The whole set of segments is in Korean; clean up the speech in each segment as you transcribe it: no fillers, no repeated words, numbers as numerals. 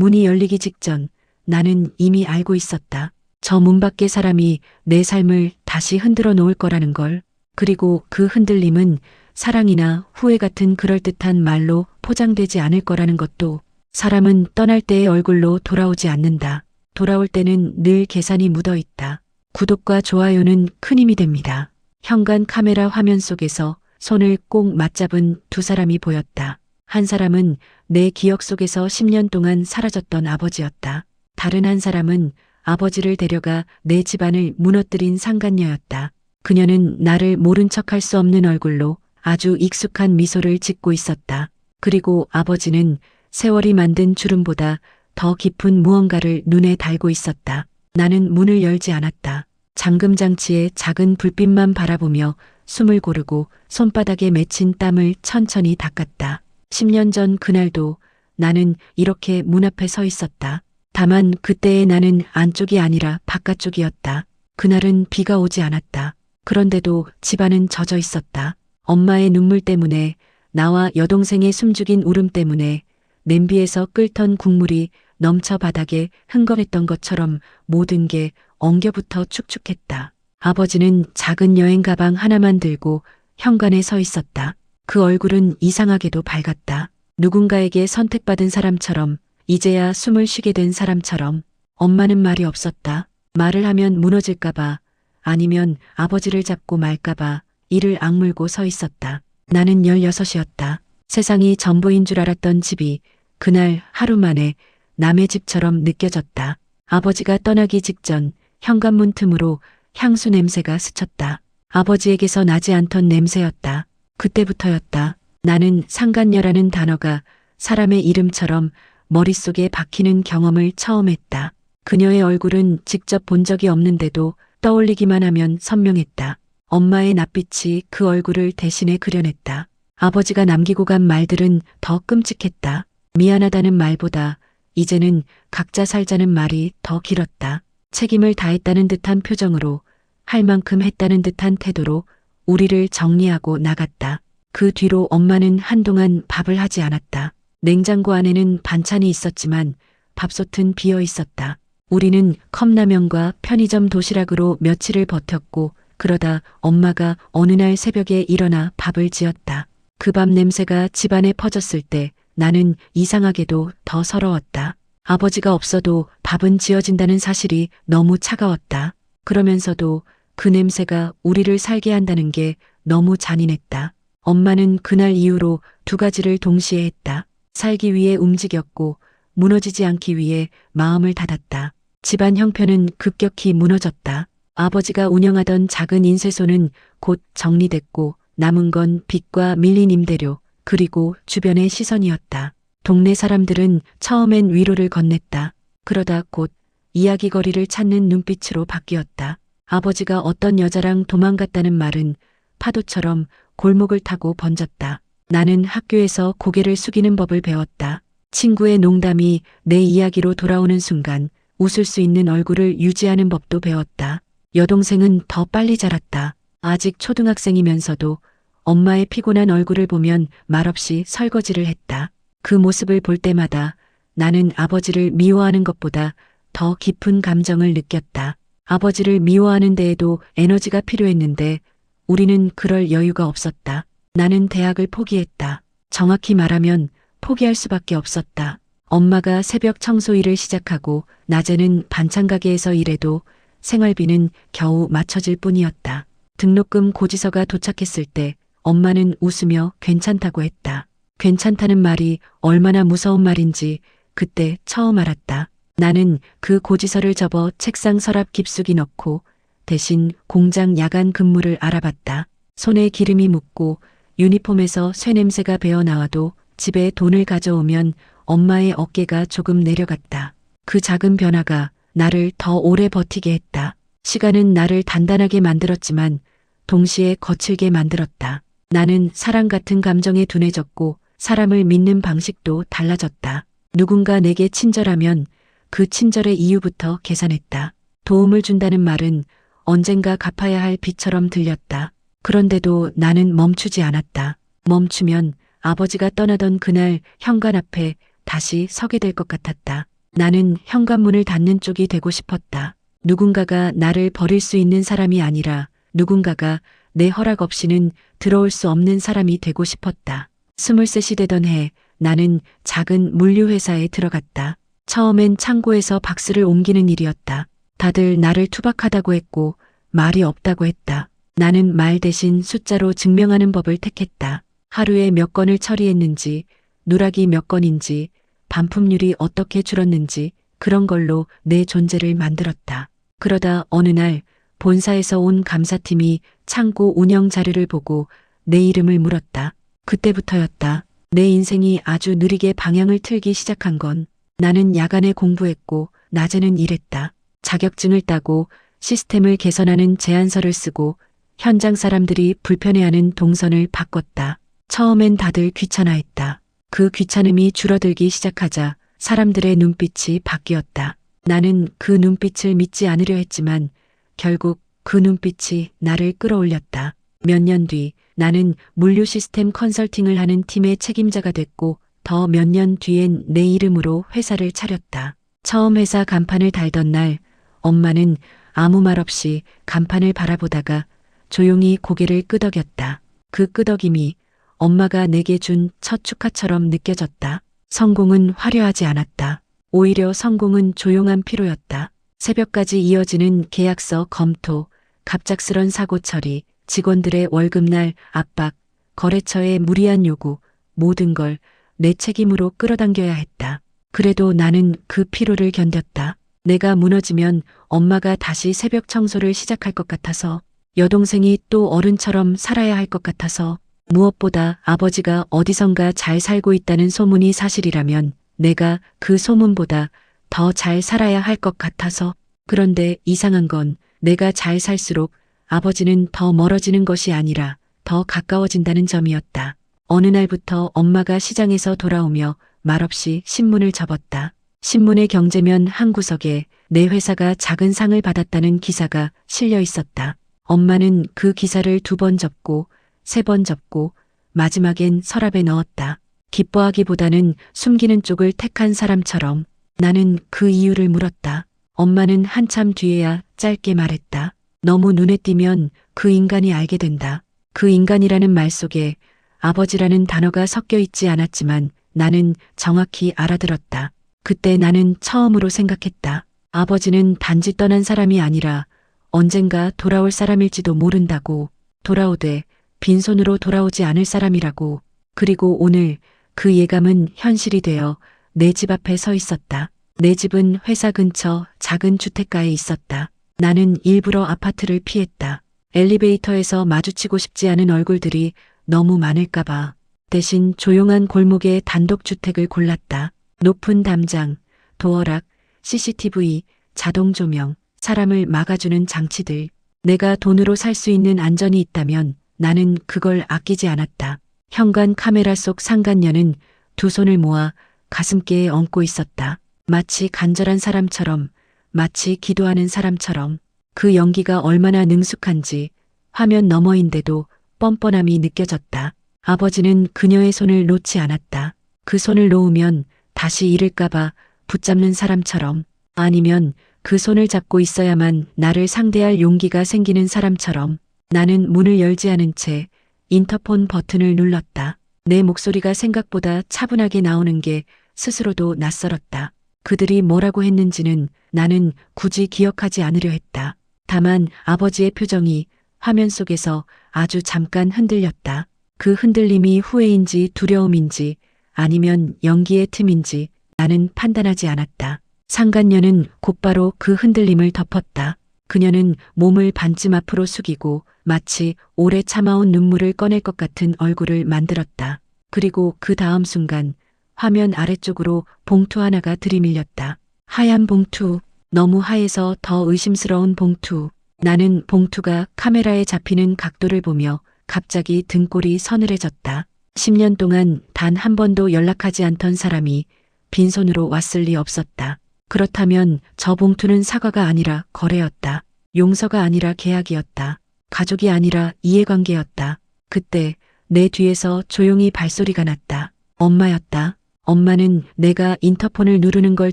문이 열리기 직전 나는 이미 알고 있었다. 저 문 밖의 사람이 내 삶을 다시 흔들어 놓을 거라는 걸. 그리고 그 흔들림은 사랑이나 후회 같은 그럴듯한 말로 포장되지 않을 거라는 것도. 사람은 떠날 때의 얼굴로 돌아오지 않는다. 돌아올 때는 늘 계산이 묻어 있다. 구독과 좋아요는 큰 힘이 됩니다. 현관 카메라 화면 속에서 손을 꼭 맞잡은 두 사람이 보였다. 한 사람은 내 기억 속에서 10년 동안 사라졌던 아버지였다. 다른 한 사람은 아버지를 데려가 내 집안을 무너뜨린 상간녀였다. 그녀는 나를 모른 척할 수 없는 얼굴로 아주 익숙한 미소를 짓고 있었다. 그리고 아버지는 세월이 만든 주름보다 더 깊은 무언가를 눈에 달고 있었다. 나는 문을 열지 않았다. 잠금장치의 작은 불빛만 바라보며 숨을 고르고 손바닥에 맺힌 땀을 천천히 닦았다. 10년 전 그날도 나는 이렇게 문 앞에 서 있었다. 다만 그때의 나는 안쪽이 아니라 바깥쪽이었다. 그날은 비가 오지 않았다. 그런데도 집안은 젖어 있었다. 엄마의 눈물 때문에, 나와 여동생의 숨죽인 울음 때문에, 냄비에서 끓던 국물이 넘쳐 바닥에 흥건했던 것처럼 모든 게 엉겨붙어 축축했다. 아버지는 작은 여행 가방 하나만 들고 현관에 서 있었다. 그 얼굴은 이상하게도 밝았다. 누군가에게 선택받은 사람처럼, 이제야 숨을 쉬게 된 사람처럼. 엄마는 말이 없었다. 말을 하면 무너질까봐, 아니면 아버지를 잡고 말까봐 이를 악물고 서 있었다. 나는 16이었다. 세상이 전부인 줄 알았던 집이 그날 하루 만에 남의 집처럼 느껴졌다. 아버지가 떠나기 직전 현관문 틈으로 향수 냄새가 스쳤다. 아버지에게서 나지 않던 냄새였다. 그때부터였다. 나는 상간녀라는 단어가 사람의 이름처럼 머릿속에 박히는 경험을 처음 했다. 그녀의 얼굴은 직접 본 적이 없는데도 떠올리기만 하면 선명했다. 엄마의 낯빛이 그 얼굴을 대신해 그려냈다. 아버지가 남기고 간 말들은 더 끔찍했다. 미안하다는 말보다 이제는 각자 살자는 말이 더 길었다. 책임을 다했다는 듯한 표정으로, 할 만큼 했다는 듯한 태도로 우리를 정리하고 나갔다. 그 뒤로 엄마는 한동안 밥을 하지 않았다. 냉장고 안에는 반찬이 있었지만 밥솥은 비어 있었다. 우리는 컵라면과 편의점 도시락으로 며칠을 버텼고, 그러다 엄마가 어느 날 새벽에 일어나 밥을 지었다. 그 밥 냄새가 집안에 퍼졌을 때 나는 이상하게도 더 서러웠다. 아버지가 없어도 밥은 지어진다는 사실이 너무 차가웠다. 그러면서도 그 냄새가 우리를 살게 한다는 게 너무 잔인했다. 엄마는 그날 이후로 두 가지를 동시에 했다. 살기 위해 움직였고 무너지지 않기 위해 마음을 닫았다. 집안 형편은 급격히 무너졌다. 아버지가 운영하던 작은 인쇄소는 곧 정리됐고 남은 건 빚과 밀린 임대료, 그리고 주변의 시선이었다. 동네 사람들은 처음엔 위로를 건넸다. 그러다 곧 이야기거리를 찾는 눈빛으로 바뀌었다. 아버지가 어떤 여자랑 도망갔다는 말은 파도처럼 골목을 타고 번졌다. 나는 학교에서 고개를 숙이는 법을 배웠다. 친구의 농담이 내 이야기로 돌아오는 순간 웃을 수 있는 얼굴을 유지하는 법도 배웠다. 여동생은 더 빨리 자랐다. 아직 초등학생이면서도 엄마의 피곤한 얼굴을 보면 말없이 설거지를 했다. 그 모습을 볼 때마다 나는 아버지를 미워하는 것보다 더 깊은 감정을 느꼈다. 아버지를 미워하는 데에도 에너지가 필요했는데 우리는 그럴 여유가 없었다. 나는 대학을 포기했다. 정확히 말하면 포기할 수밖에 없었다. 엄마가 새벽 청소 일을 시작하고 낮에는 반찬 가게에서 일해도 생활비는 겨우 맞춰질 뿐이었다. 등록금 고지서가 도착했을 때 엄마는 웃으며 괜찮다고 했다. 괜찮다는 말이 얼마나 무서운 말인지 그때 처음 알았다. 나는 그 고지서를 접어 책상 서랍 깊숙이 넣고 대신 공장 야간 근무를 알아봤다. 손에 기름이 묻고 유니폼에서 쇠냄새가 배어나와도 집에 돈을 가져오면 엄마의 어깨가 조금 내려갔다. 그 작은 변화가 나를 더 오래 버티게 했다. 시간은 나를 단단하게 만들었지만 동시에 거칠게 만들었다. 나는 사랑 같은 감정에 둔해졌고 사람을 믿는 방식도 달라졌다. 누군가 내게 친절하면 그 친절의 이유부터 계산했다. 도움을 준다는 말은 언젠가 갚아야 할 빚처럼 들렸다. 그런데도 나는 멈추지 않았다. 멈추면 아버지가 떠나던 그날 현관 앞에 다시 서게 될 것 같았다. 나는 현관문을 닫는 쪽이 되고 싶었다. 누군가가 나를 버릴 수 있는 사람이 아니라 누군가가 내 허락 없이는 들어올 수 없는 사람이 되고 싶었다. 23이 되던 해 나는 작은 물류회사에 들어갔다. 처음엔 창고에서 박스를 옮기는 일이었다. 다들 나를 투박하다고 했고 말이 없다고 했다. 나는 말 대신 숫자로 증명하는 법을 택했다. 하루에 몇 건을 처리했는지, 누락이 몇 건인지, 반품률이 어떻게 줄었는지 그런 걸로 내 존재를 만들었다. 그러다 어느 날 본사에서 온 감사팀이 창고 운영 자료를 보고 내 이름을 물었다. 그때부터였다. 내 인생이 아주 느리게 방향을 틀기 시작한 건. 나는 야간에 공부했고 낮에는 일했다. 자격증을 따고 시스템을 개선하는 제안서를 쓰고 현장 사람들이 불편해하는 동선을 바꿨다. 처음엔 다들 귀찮아했다. 그 귀찮음이 줄어들기 시작하자 사람들의 눈빛이 바뀌었다. 나는 그 눈빛을 믿지 않으려 했지만 결국 그 눈빛이 나를 끌어올렸다. 몇 년 뒤 나는 물류 시스템 컨설팅을 하는 팀의 책임자가 됐고 더 몇 년 뒤엔 내 이름으로 회사를 차렸다. 처음 회사 간판을 달던 날 엄마는 아무 말 없이 간판을 바라보다가 조용히 고개를 끄덕였다. 그 끄덕임이 엄마가 내게 준 첫 축하처럼 느껴졌다. 성공은 화려하지 않았다. 오히려 성공은 조용한 피로였다. 새벽까지 이어지는 계약서 검토, 갑작스런 사고 처리, 직원들의 월급날 압박, 거래처의 무리한 요구, 모든 걸 내 책임으로 끌어당겨야 했다. 그래도 나는 그 피로를 견뎠다. 내가 무너지면 엄마가 다시 새벽 청소를 시작할 것 같아서, 여동생이 또 어른처럼 살아야 할 것 같아서, 무엇보다 아버지가 어디선가 잘 살고 있다는 소문이 사실이라면 내가 그 소문보다 더 잘 살아야 할 것 같아서. 그런데 이상한 건 내가 잘 살수록 아버지는 더 멀어지는 것이 아니라 더 가까워진다는 점이었다. 어느 날부터 엄마가 시장에서 돌아오며 말없이 신문을 접었다. 신문의 경제면 한 구석에 내 회사가 작은 상을 받았다는 기사가 실려 있었다. 엄마는 그 기사를 2번 접고 3번 접고 마지막엔 서랍에 넣었다. 기뻐하기보다는 숨기는 쪽을 택한 사람처럼. 나는 그 이유를 물었다. 엄마는 한참 뒤에야 짧게 말했다. 너무 눈에 띄면 그 인간이 알게 된다. 그 인간이라는 말 속에 아버지라는 단어가 섞여 있지 않았지만 나는 정확히 알아들었다. 그때 나는 처음으로 생각했다. 아버지는 단지 떠난 사람이 아니라 언젠가 돌아올 사람일지도 모른다고. 돌아오되 빈손으로 돌아오지 않을 사람이라고. 그리고 오늘 그 예감은 현실이 되어 내 집 앞에 서 있었다. 내 집은 회사 근처 작은 주택가에 있었다. 나는 일부러 아파트를 피했다. 엘리베이터에서 마주치고 싶지 않은 얼굴들이 너무 많을까봐. 대신 조용한 골목의 단독주택을 골랐다. 높은 담장, 도어락, CCTV, 자동 조명, 사람을 막아주는 장치들. 내가 돈으로 살 수 있는 안전이 있다면 나는 그걸 아끼지 않았다. 현관 카메라 속 상간녀는 2손을 모아 가슴께에 얹고 있었다. 마치 간절한 사람처럼, 마치 기도하는 사람처럼. 그 연기가 얼마나 능숙한지 화면 너머인데도 뻔뻔함이 느껴졌다. 아버지는 그녀의 손을 놓지 않았다. 그 손을 놓으면 다시 잃을까봐 붙잡는 사람처럼, 아니면 그 손을 잡고 있어야만 나를 상대할 용기가 생기는 사람처럼. 나는 문을 열지 않은 채 인터폰 버튼을 눌렀다. 내 목소리가 생각보다 차분하게 나오는 게 스스로도 낯설었다. 그들이 뭐라고 했는지는 나는 굳이 기억하지 않으려 했다. 다만 아버지의 표정이 화면 속에서 아주 잠깐 흔들렸다. 그 흔들림이 후회인지 두려움인지 아니면 연기의 틈인지 나는 판단하지 않았다. 상간녀는 곧바로 그 흔들림을 덮었다. 그녀는 몸을 반쯤 앞으로 숙이고 마치 오래 참아온 눈물을 꺼낼 것 같은 얼굴을 만들었다. 그리고 그 다음 순간 화면 아래쪽으로 봉투 하나가 들이밀렸다. 하얀 봉투, 너무 하얘서 더 의심스러운 봉투. 나는 봉투가 카메라에 잡히는 각도를 보며 갑자기 등골이 서늘해졌다. 10년 동안 단 한 번도 연락하지 않던 사람이 빈손으로 왔을 리 없었다. 그렇다면 저 봉투는 사과가 아니라 거래였다. 용서가 아니라 계약이었다. 가족이 아니라 이해관계였다. 그때 내 뒤에서 조용히 발소리가 났다. 엄마였다. 엄마는 내가 인터폰을 누르는 걸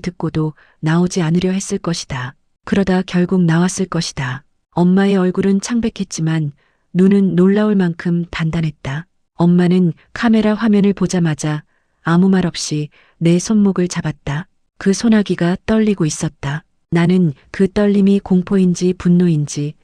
듣고도 나오지 않으려 했을 것이다. 그러다 결국 나왔을 것이다. 엄마의 얼굴은 창백했지만 눈은 놀라울 만큼 단단했다. 엄마는 카메라 화면을 보자마자 아무 말 없이 내 손목을 잡았다. 그 소나기가 떨리고 있었다. 나는 그 떨림이 공포인지 분노인지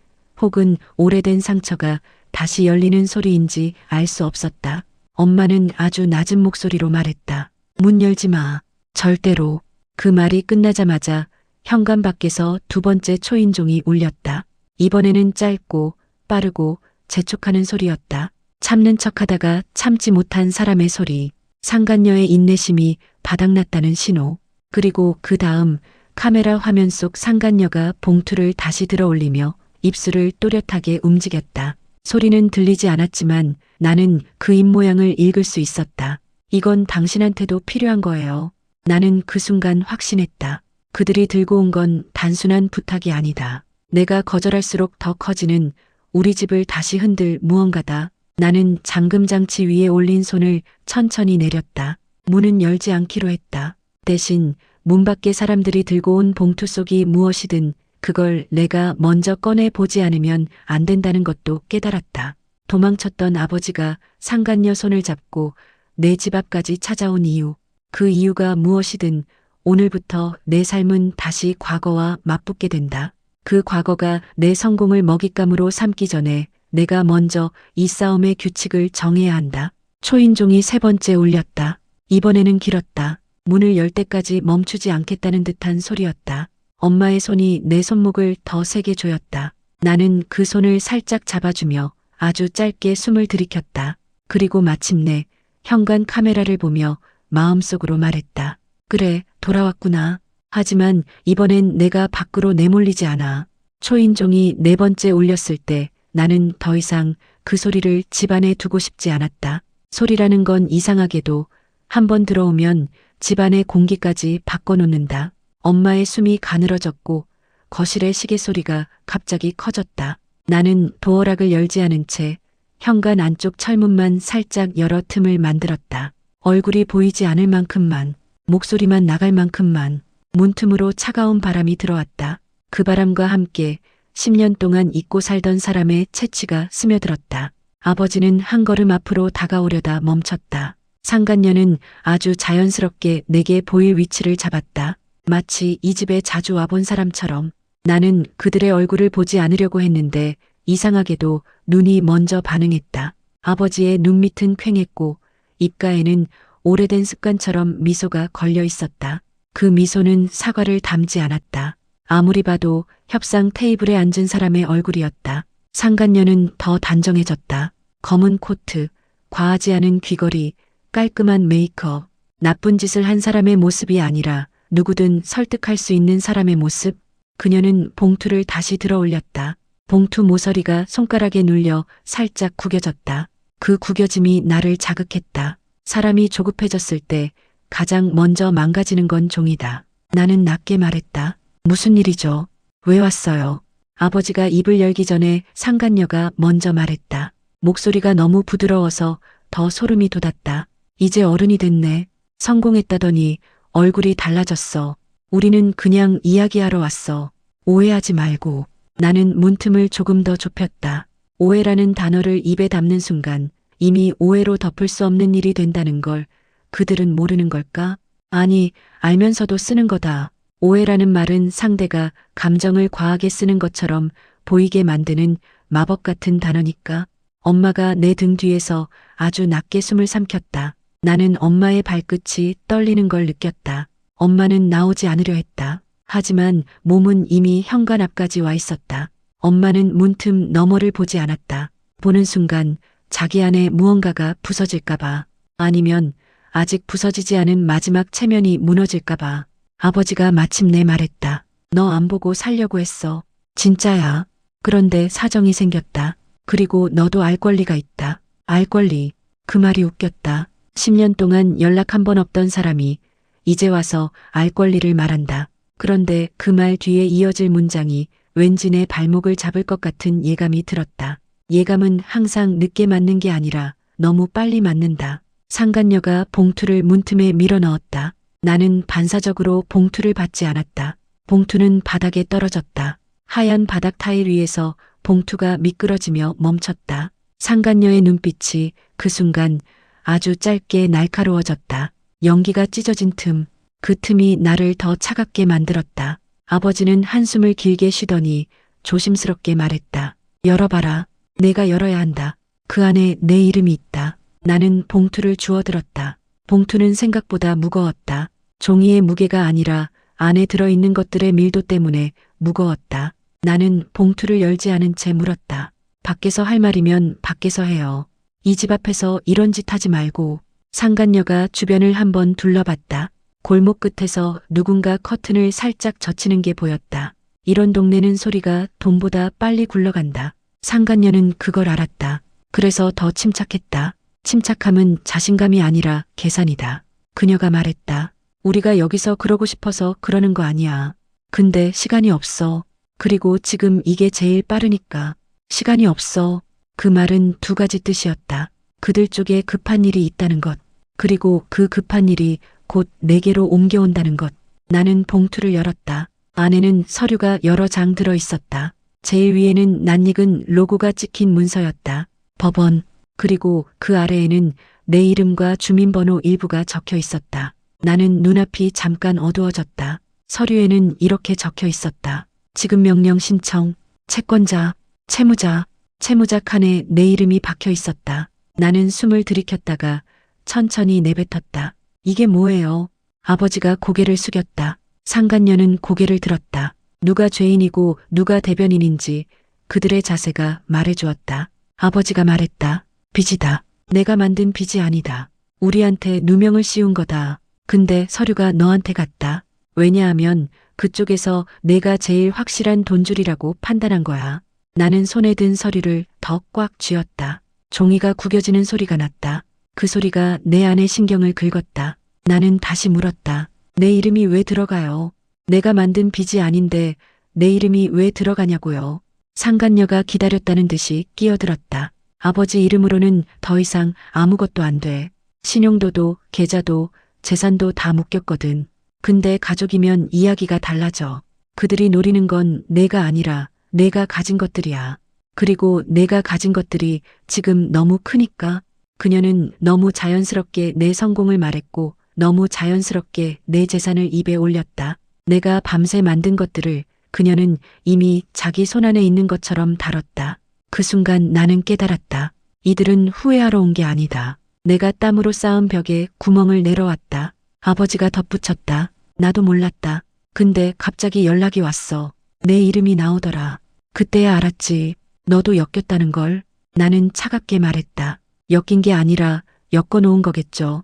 혹은 오래된 상처가 다시 열리는 소리인지 알 수 없었다. 엄마는 아주 낮은 목소리로 말했다. 문 열지 마. 절대로. 그 말이 끝나자마자 현관 밖에서 두 번째 초인종이 울렸다. 이번에는 짧고 빠르고 재촉하는 소리였다. 참는 척하다가 참지 못한 사람의 소리. 상간녀의 인내심이 바닥났다는 신호. 그리고 그 다음 카메라 화면 속 상간녀가 봉투를 다시 들어 올리며 입술을 또렷하게 움직였다. 소리는 들리지 않았지만 나는 그 입모양을 읽을 수 있었다. 이건 당신한테도 필요한 거예요. 나는 그 순간 확신했다. 그들이 들고 온 건 단순한 부탁이 아니다. 내가 거절할수록 더 커지는 우리 집을 다시 흔들 무언가다. 나는 잠금장치 위에 올린 손을 천천히 내렸다. 문은 열지 않기로 했다. 대신 문 밖에 사람들이 들고 온 봉투 속이 무엇이든 그걸 내가 먼저 꺼내 보지 않으면 안 된다는 것도 깨달았다. 도망쳤던 아버지가 상간녀 손을 잡고 내 집 앞까지 찾아온 이유. 그 이유가 무엇이든 오늘부터 내 삶은 다시 과거와 맞붙게 된다. 그 과거가 내 성공을 먹잇감으로 삼기 전에 내가 먼저 이 싸움의 규칙을 정해야 한다. 초인종이 세 번째 울렸다. 이번에는 길었다. 문을 열 때까지 멈추지 않겠다는 듯한 소리였다. 엄마의 손이 내 손목을 더 세게 조였다. 나는 그 손을 살짝 잡아주며 아주 짧게 숨을 들이켰다. 그리고 마침내 현관 카메라를 보며 마음속으로 말했다. 그래, 돌아왔구나. 하지만 이번엔 내가 밖으로 내몰리지 않아. 초인종이 네 번째 울렸을 때 나는 더 이상 그 소리를 집안에 두고 싶지 않았다. 소리라는 건 이상하게도 한번 들어오면 집안의 공기까지 바꿔놓는다. 엄마의 숨이 가늘어졌고 거실의 시계 소리가 갑자기 커졌다. 나는 도어락을 열지 않은 채 현관 안쪽 철문만 살짝 열어 틈을 만들었다. 얼굴이 보이지 않을 만큼만, 목소리만 나갈 만큼만 문틈으로 차가운 바람이 들어왔다. 그 바람과 함께 10년 동안 잊고 살던 사람의 채취가 스며들었다. 아버지는 한 걸음 앞으로 다가오려다 멈췄다. 상간녀는 아주 자연스럽게 내게 보일 위치를 잡았다. 마치 이 집에 자주 와본 사람처럼. 나는 그들의 얼굴을 보지 않으려고 했는데 이상하게도 눈이 먼저 반응했다. 아버지의 눈밑은 퀭했고 입가에는 오래된 습관처럼 미소가 걸려 있었다. 그 미소는 사과를 담지 않았다. 아무리 봐도 협상 테이블에 앉은 사람의 얼굴이었다. 상간녀는 더 단정해졌다. 검은 코트, 과하지 않은 귀걸이, 깔끔한 메이크업. 나쁜 짓을 한 사람의 모습이 아니라 누구든 설득할 수 있는 사람의 모습. 그녀는 봉투를 다시 들어 올렸다. 봉투 모서리가 손가락에 눌려 살짝 구겨졌다. 그 구겨짐이 나를 자극했다. 사람이 조급해졌을 때 가장 먼저 망가지는 건 종이다. 나는 낮게 말했다. 무슨 일이죠? 왜 왔어요? 아버지가 입을 열기 전에 상간녀가 먼저 말했다. 목소리가 너무 부드러워서 더 소름이 돋았다. 이제 어른이 됐네. 성공했다더니 얼굴이 달라졌어. 우리는 그냥 이야기하러 왔어. 오해하지 말고. 나는 문틈을 조금 더 좁혔다. 오해라는 단어를 입에 담는 순간 이미 오해로 덮을 수 없는 일이 된다는 걸 그들은 모르는 걸까? 아니, 알면서도 쓰는 거다. 오해라는 말은 상대가 감정을 과하게 쓰는 것처럼 보이게 만드는 마법 같은 단어니까. 엄마가 내 등 뒤에서 아주 낮게 숨을 삼켰다. 나는 엄마의 발끝이 떨리는 걸 느꼈다. 엄마는 나오지 않으려 했다. 하지만 몸은 이미 현관 앞까지 와 있었다. 엄마는 문틈 너머를 보지 않았다. 보는 순간 자기 안에 무언가가 부서질까봐, 아니면 아직 부서지지 않은 마지막 체면이 무너질까봐. 아버지가 마침내 말했다. 너 안 보고 살려고 했어. 진짜야. 그런데 사정이 생겼다. 그리고 너도 알 권리가 있다. 알 권리. 그 말이 웃겼다. 10년 동안 연락 한 번 없던 사람이 이제 와서 알 권리를 말한다. 그런데 그 말 뒤에 이어질 문장이 왠지 내 발목을 잡을 것 같은 예감이 들었다. 예감은 항상 늦게 맞는 게 아니라 너무 빨리 맞는다. 상간녀가 봉투를 문틈에 밀어 넣었다. 나는 반사적으로 봉투를 받지 않았다. 봉투는 바닥에 떨어졌다. 하얀 바닥 타일 위에서 봉투가 미끄러지며 멈췄다. 상간녀의 눈빛이 그 순간 아주 짧게 날카로워졌다. 연기가 찢어진 틈, 그 틈이 나를 더 차갑게 만들었다. 아버지는 한숨을 길게 쉬더니 조심스럽게 말했다. 열어봐라. 내가 열어야 한다. 그 안에 내 이름이 있다. 나는 봉투를 주워들었다. 봉투는 생각보다 무거웠다. 종이의 무게가 아니라 안에 들어있는 것들의 밀도 때문에 무거웠다. 나는 봉투를 열지 않은 채 물었다. 밖에서 할 말이면 밖에서 해요. 이 집 앞에서 이런 짓 하지 말고. 상간녀가 주변을 한번 둘러봤다. 골목 끝에서 누군가 커튼을 살짝 젖히는 게 보였다. 이런 동네는 소리가 돈보다 빨리 굴러간다. 상간녀는 그걸 알았다. 그래서 더 침착했다. 침착함은 자신감이 아니라 계산이다. 그녀가 말했다. 우리가 여기서 그러고 싶어서 그러는 거 아니야. 근데 시간이 없어. 그리고 지금 이게 제일 빠르니까. 시간이 없어. 그 말은 두 가지 뜻이었다. 그들 쪽에 급한 일이 있다는 것. 그리고 그 급한 일이 곧 내게로 옮겨온다는 것. 나는 봉투를 열었다. 안에는 서류가 여러 장 들어 있었다. 제일 위에는 낯익은 로고가 찍힌 문서였다. 법원. 그리고 그 아래에는 내 이름과 주민번호 일부가 적혀 있었다. 나는 눈앞이 잠깐 어두워졌다. 서류에는 이렇게 적혀 있었다. 지급 명령 신청, 채권자, 채무자, 채무자 칸에 내 이름이 박혀 있었다. 나는 숨을 들이켰다가 천천히 내뱉었다. 이게 뭐예요? 아버지가 고개를 숙였다. 상간녀는 고개를 들었다. 누가 죄인이고 누가 대변인인지 그들의 자세가 말해주었다. 아버지가 말했다. 빚이다. 내가 만든 빚이 아니다. 우리한테 누명을 씌운 거다. 근데 서류가 너한테 갔다. 왜냐하면 그쪽에서 내가 제일 확실한 돈줄이라고 판단한 거야. 나는 손에 든 서류를 더 꽉 쥐었다. 종이가 구겨지는 소리가 났다. 그 소리가 내 안의 신경을 긁었다. 나는 다시 물었다. 내 이름이 왜 들어가요? 내가 만든 빚이 아닌데 내 이름이 왜 들어가냐고요. 상간녀가 기다렸다는 듯이 끼어들었다. 아버지 이름으로는 더 이상 아무것도 안 돼. 신용도도 계좌도 재산도 다 묶였거든. 근데 가족이면 이야기가 달라져. 그들이 노리는 건 내가 아니라 내가 가진 것들이야. 그리고 내가 가진 것들이 지금 너무 크니까. 그녀는 너무 자연스럽게 내 성공을 말했고 너무 자연스럽게 내 재산을 입에 올렸다. 내가 밤새 만든 것들을 그녀는 이미 자기 손안에 있는 것처럼 다뤘다. 그 순간 나는 깨달았다. 이들은 후회하러 온 게 아니다. 내가 땀으로 쌓은 벽에 구멍을 내려왔다. 아버지가 덧붙였다. 나도 몰랐다. 근데 갑자기 연락이 왔어. 내 이름이 나오더라. 그때야 알았지. 너도 엮였다는 걸. 나는 차갑게 말했다. 엮인 게 아니라 엮어놓은 거겠죠.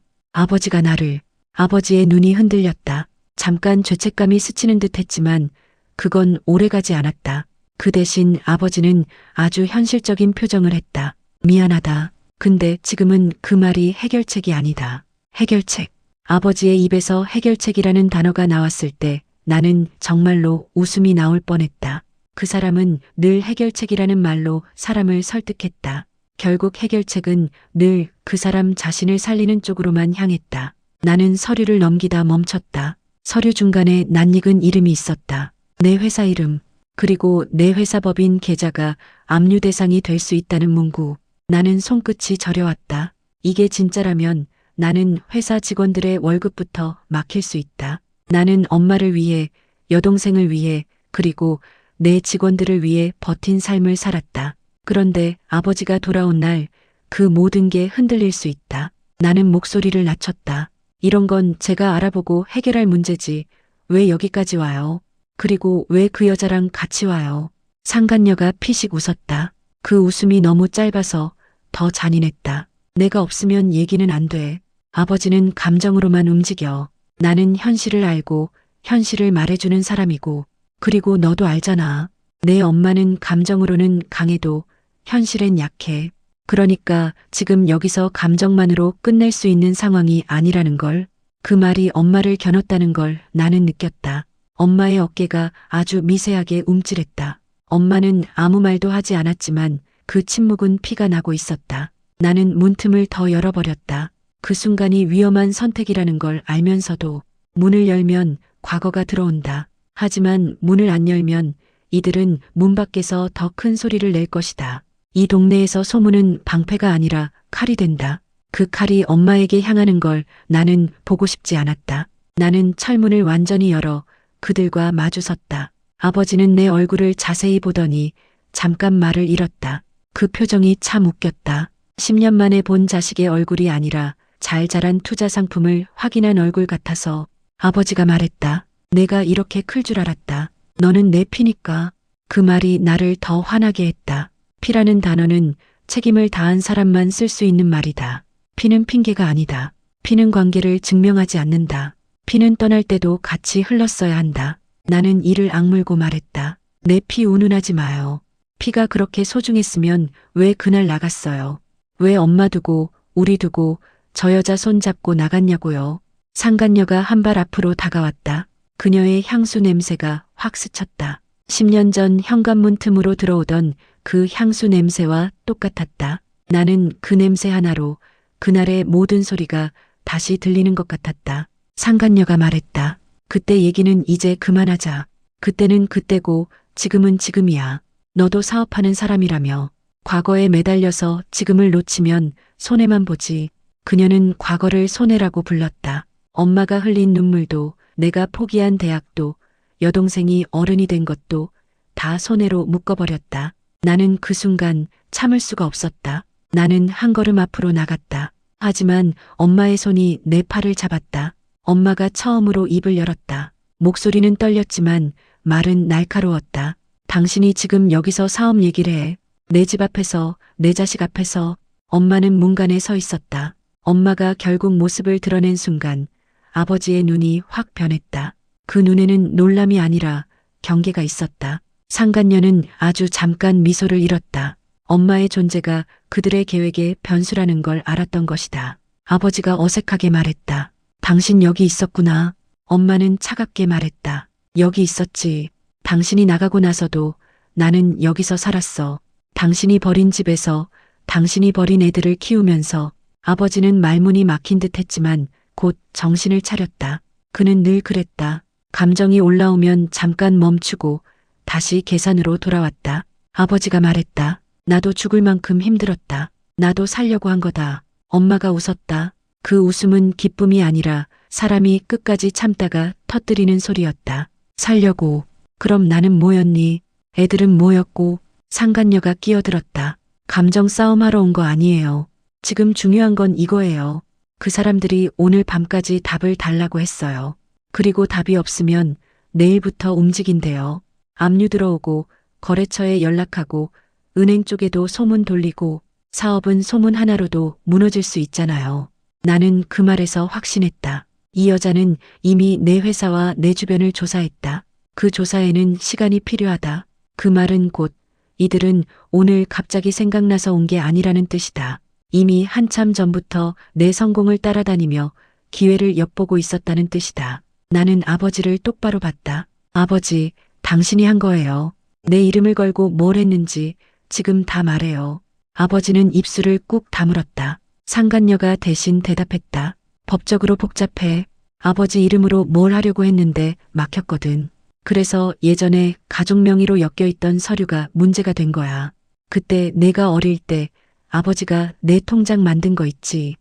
아버지의 눈이 흔들렸다. 잠깐 죄책감이 스치는 듯 했지만 그건 오래가지 않았다. 그 대신 아버지는 아주 현실적인 표정을 했다. 미안하다. 근데 지금은 그 말이 해결책이 아니다. 해결책. 아버지의 입에서 해결책이라는 단어가 나왔을 때 나는 정말로 웃음이 나올 뻔했다. 그 사람은 늘 해결책이라는 말로 사람을 설득했다. 결국 해결책은 늘 그 사람 자신을 살리는 쪽으로만 향했다. 나는 서류를 넘기다 멈췄다. 서류 중간에 낯익은 이름이 있었다. 내 회사 이름. 그리고 내 회사 법인 계좌가 압류 대상이 될 수 있다는 문구. 나는 손끝이 저려왔다. 이게 진짜라면 나는 회사 직원들의 월급부터 막힐 수 있다. 나는 엄마를 위해, 여동생을 위해, 그리고 내 직원들을 위해 버틴 삶을 살았다. 그런데 아버지가 돌아온 날 그 모든 게 흔들릴 수 있다. 나는 목소리를 낮췄다. 이런 건 제가 알아보고 해결할 문제지. 왜 여기까지 와요? 그리고 왜 그 여자랑 같이 와요? 상간녀가 피식 웃었다. 그 웃음이 너무 짧아서 더 잔인했다. 내가 없으면 얘기는 안 돼. 아버지는 감정으로만 움직여. 나는 현실을 알고 현실을 말해주는 사람이고, 그리고 너도 알잖아. 내 엄마는 감정으로는 강해도 현실엔 약해. 그러니까 지금 여기서 감정만으로 끝낼 수 있는 상황이 아니라는 걸. 그 말이 엄마를 겨눴다는 걸 나는 느꼈다. 엄마의 어깨가 아주 미세하게 움찔했다. 엄마는 아무 말도 하지 않았지만 그 침묵은 피가 나고 있었다. 나는 문틈을 더 열어버렸다. 그 순간이 위험한 선택이라는 걸 알면서도 문을 열면 과거가 들어온다. 하지만 문을 안 열면 이들은 문 밖에서 더 큰 소리를 낼 것이다. 이 동네에서 소문은 방패가 아니라 칼이 된다. 그 칼이 엄마에게 향하는 걸 나는 보고 싶지 않았다. 나는 철문을 완전히 열어 그들과 마주섰다. 아버지는 내 얼굴을 자세히 보더니 잠깐 말을 잃었다. 그 표정이 참 웃겼다. 10년 만에 본 자식의 얼굴이 아니라 잘 자란 투자 상품을 확인한 얼굴 같아서 아버지가 말했다. 내가 이렇게 클 줄 알았다. 너는 내 피니까. 그 말이 나를 더 화나게 했다. 피라는 단어는 책임을 다한 사람만 쓸 수 있는 말이다. 피는 핑계가 아니다. 피는 관계를 증명하지 않는다. 피는 떠날 때도 같이 흘렀어야 한다. 나는 이를 악물고 말했다. 내 피 운운하지 마요. 피가 그렇게 소중했으면 왜 그날 나갔어요? 왜 엄마 두고 우리 두고 저 여자 손 잡고 나갔냐고요. 상간녀가 한 발 앞으로 다가왔다. 그녀의 향수 냄새가 확 스쳤다. 10년 전 현관문 틈으로 들어오던 그 향수 냄새와 똑같았다. 나는 그 냄새 하나로 그날의 모든 소리가 다시 들리는 것 같았다. 상간녀가 말했다. 그때 얘기는 이제 그만하자. 그때는 그때고 지금은 지금이야. 너도 사업하는 사람이라며. 과거에 매달려서 지금을 놓치면 손해만 보지. 그녀는 과거를 손해라고 불렀다. 엄마가 흘린 눈물도 내가 포기한 대학도 여동생이 어른이 된 것도 다 손해로 묶어버렸다. 나는 그 순간 참을 수가 없었다. 나는 한 걸음 앞으로 나갔다. 하지만 엄마의 손이 내 팔을 잡았다. 엄마가 처음으로 입을 열었다. 목소리는 떨렸지만 말은 날카로웠다. 당신이 지금 여기서 사업 얘기를 해. 내 집 앞에서, 내 자식 앞에서. 엄마는 문간에 서 있었다. 엄마가 결국 모습을 드러낸 순간 아버지의 눈이 확 변했다. 그 눈에는 놀람이 아니라 경계가 있었다. 상간녀는 아주 잠깐 미소를 잃었다. 엄마의 존재가 그들의 계획의 변수라는 걸 알았던 것이다. 아버지가 어색하게 말했다. 당신 여기 있었구나. 엄마는 차갑게 말했다. 여기 있었지. 당신이 나가고 나서도 나는 여기서 살았어. 당신이 버린 집에서, 당신이 버린 애들을 키우면서. 아버지는 말문이 막힌 듯 했지만 곧 정신을 차렸다. 그는 늘 그랬다. 감정이 올라오면 잠깐 멈추고 다시 계산으로 돌아왔다. 아버지가 말했다. 나도 죽을 만큼 힘들었다. 나도 살려고 한 거다. 엄마가 웃었다. 그 웃음은 기쁨이 아니라 사람이 끝까지 참다가 터뜨리는 소리였다. 살려고. 그럼 나는 뭐였니? 애들은 뭐였고? 상간녀가 끼어들었다. 감정 싸움하러 온 거 아니에요. 지금 중요한 건 이거예요. 그 사람들이 오늘 밤까지 답을 달라고 했어요. 그리고 답이 없으면 내일부터 움직인대요. 압류 들어오고 거래처에 연락하고 은행 쪽에도 소문 돌리고 사업은 소문 하나로도 무너질 수 있잖아요. 나는 그 말에서 확신했다. 이 여자는 이미 내 회사와 내 주변을 조사했다. 그 조사에는 시간이 필요하다. 그 말은 곧 이들은 오늘 갑자기 생각나서 온 게 아니라는 뜻이다. 이미 한참 전부터 내 성공을 따라다니며 기회를 엿보고 있었다는 뜻이다. 나는 아버지를 똑바로 봤다. 아버지, 당신이 한 거예요. 내 이름을 걸고 뭘 했는지 지금 다 말해요. 아버지는 입술을 꾹 다물었다. 상간녀가 대신 대답했다. 법적으로 복잡해. 아버지 이름으로 뭘 하려고 했는데 막혔거든. 그래서 예전에 가족 명의로 엮여있던 서류가 문제가 된 거야. 그때 내가 어릴 때 아버지가 내 통장 만든 거 있지.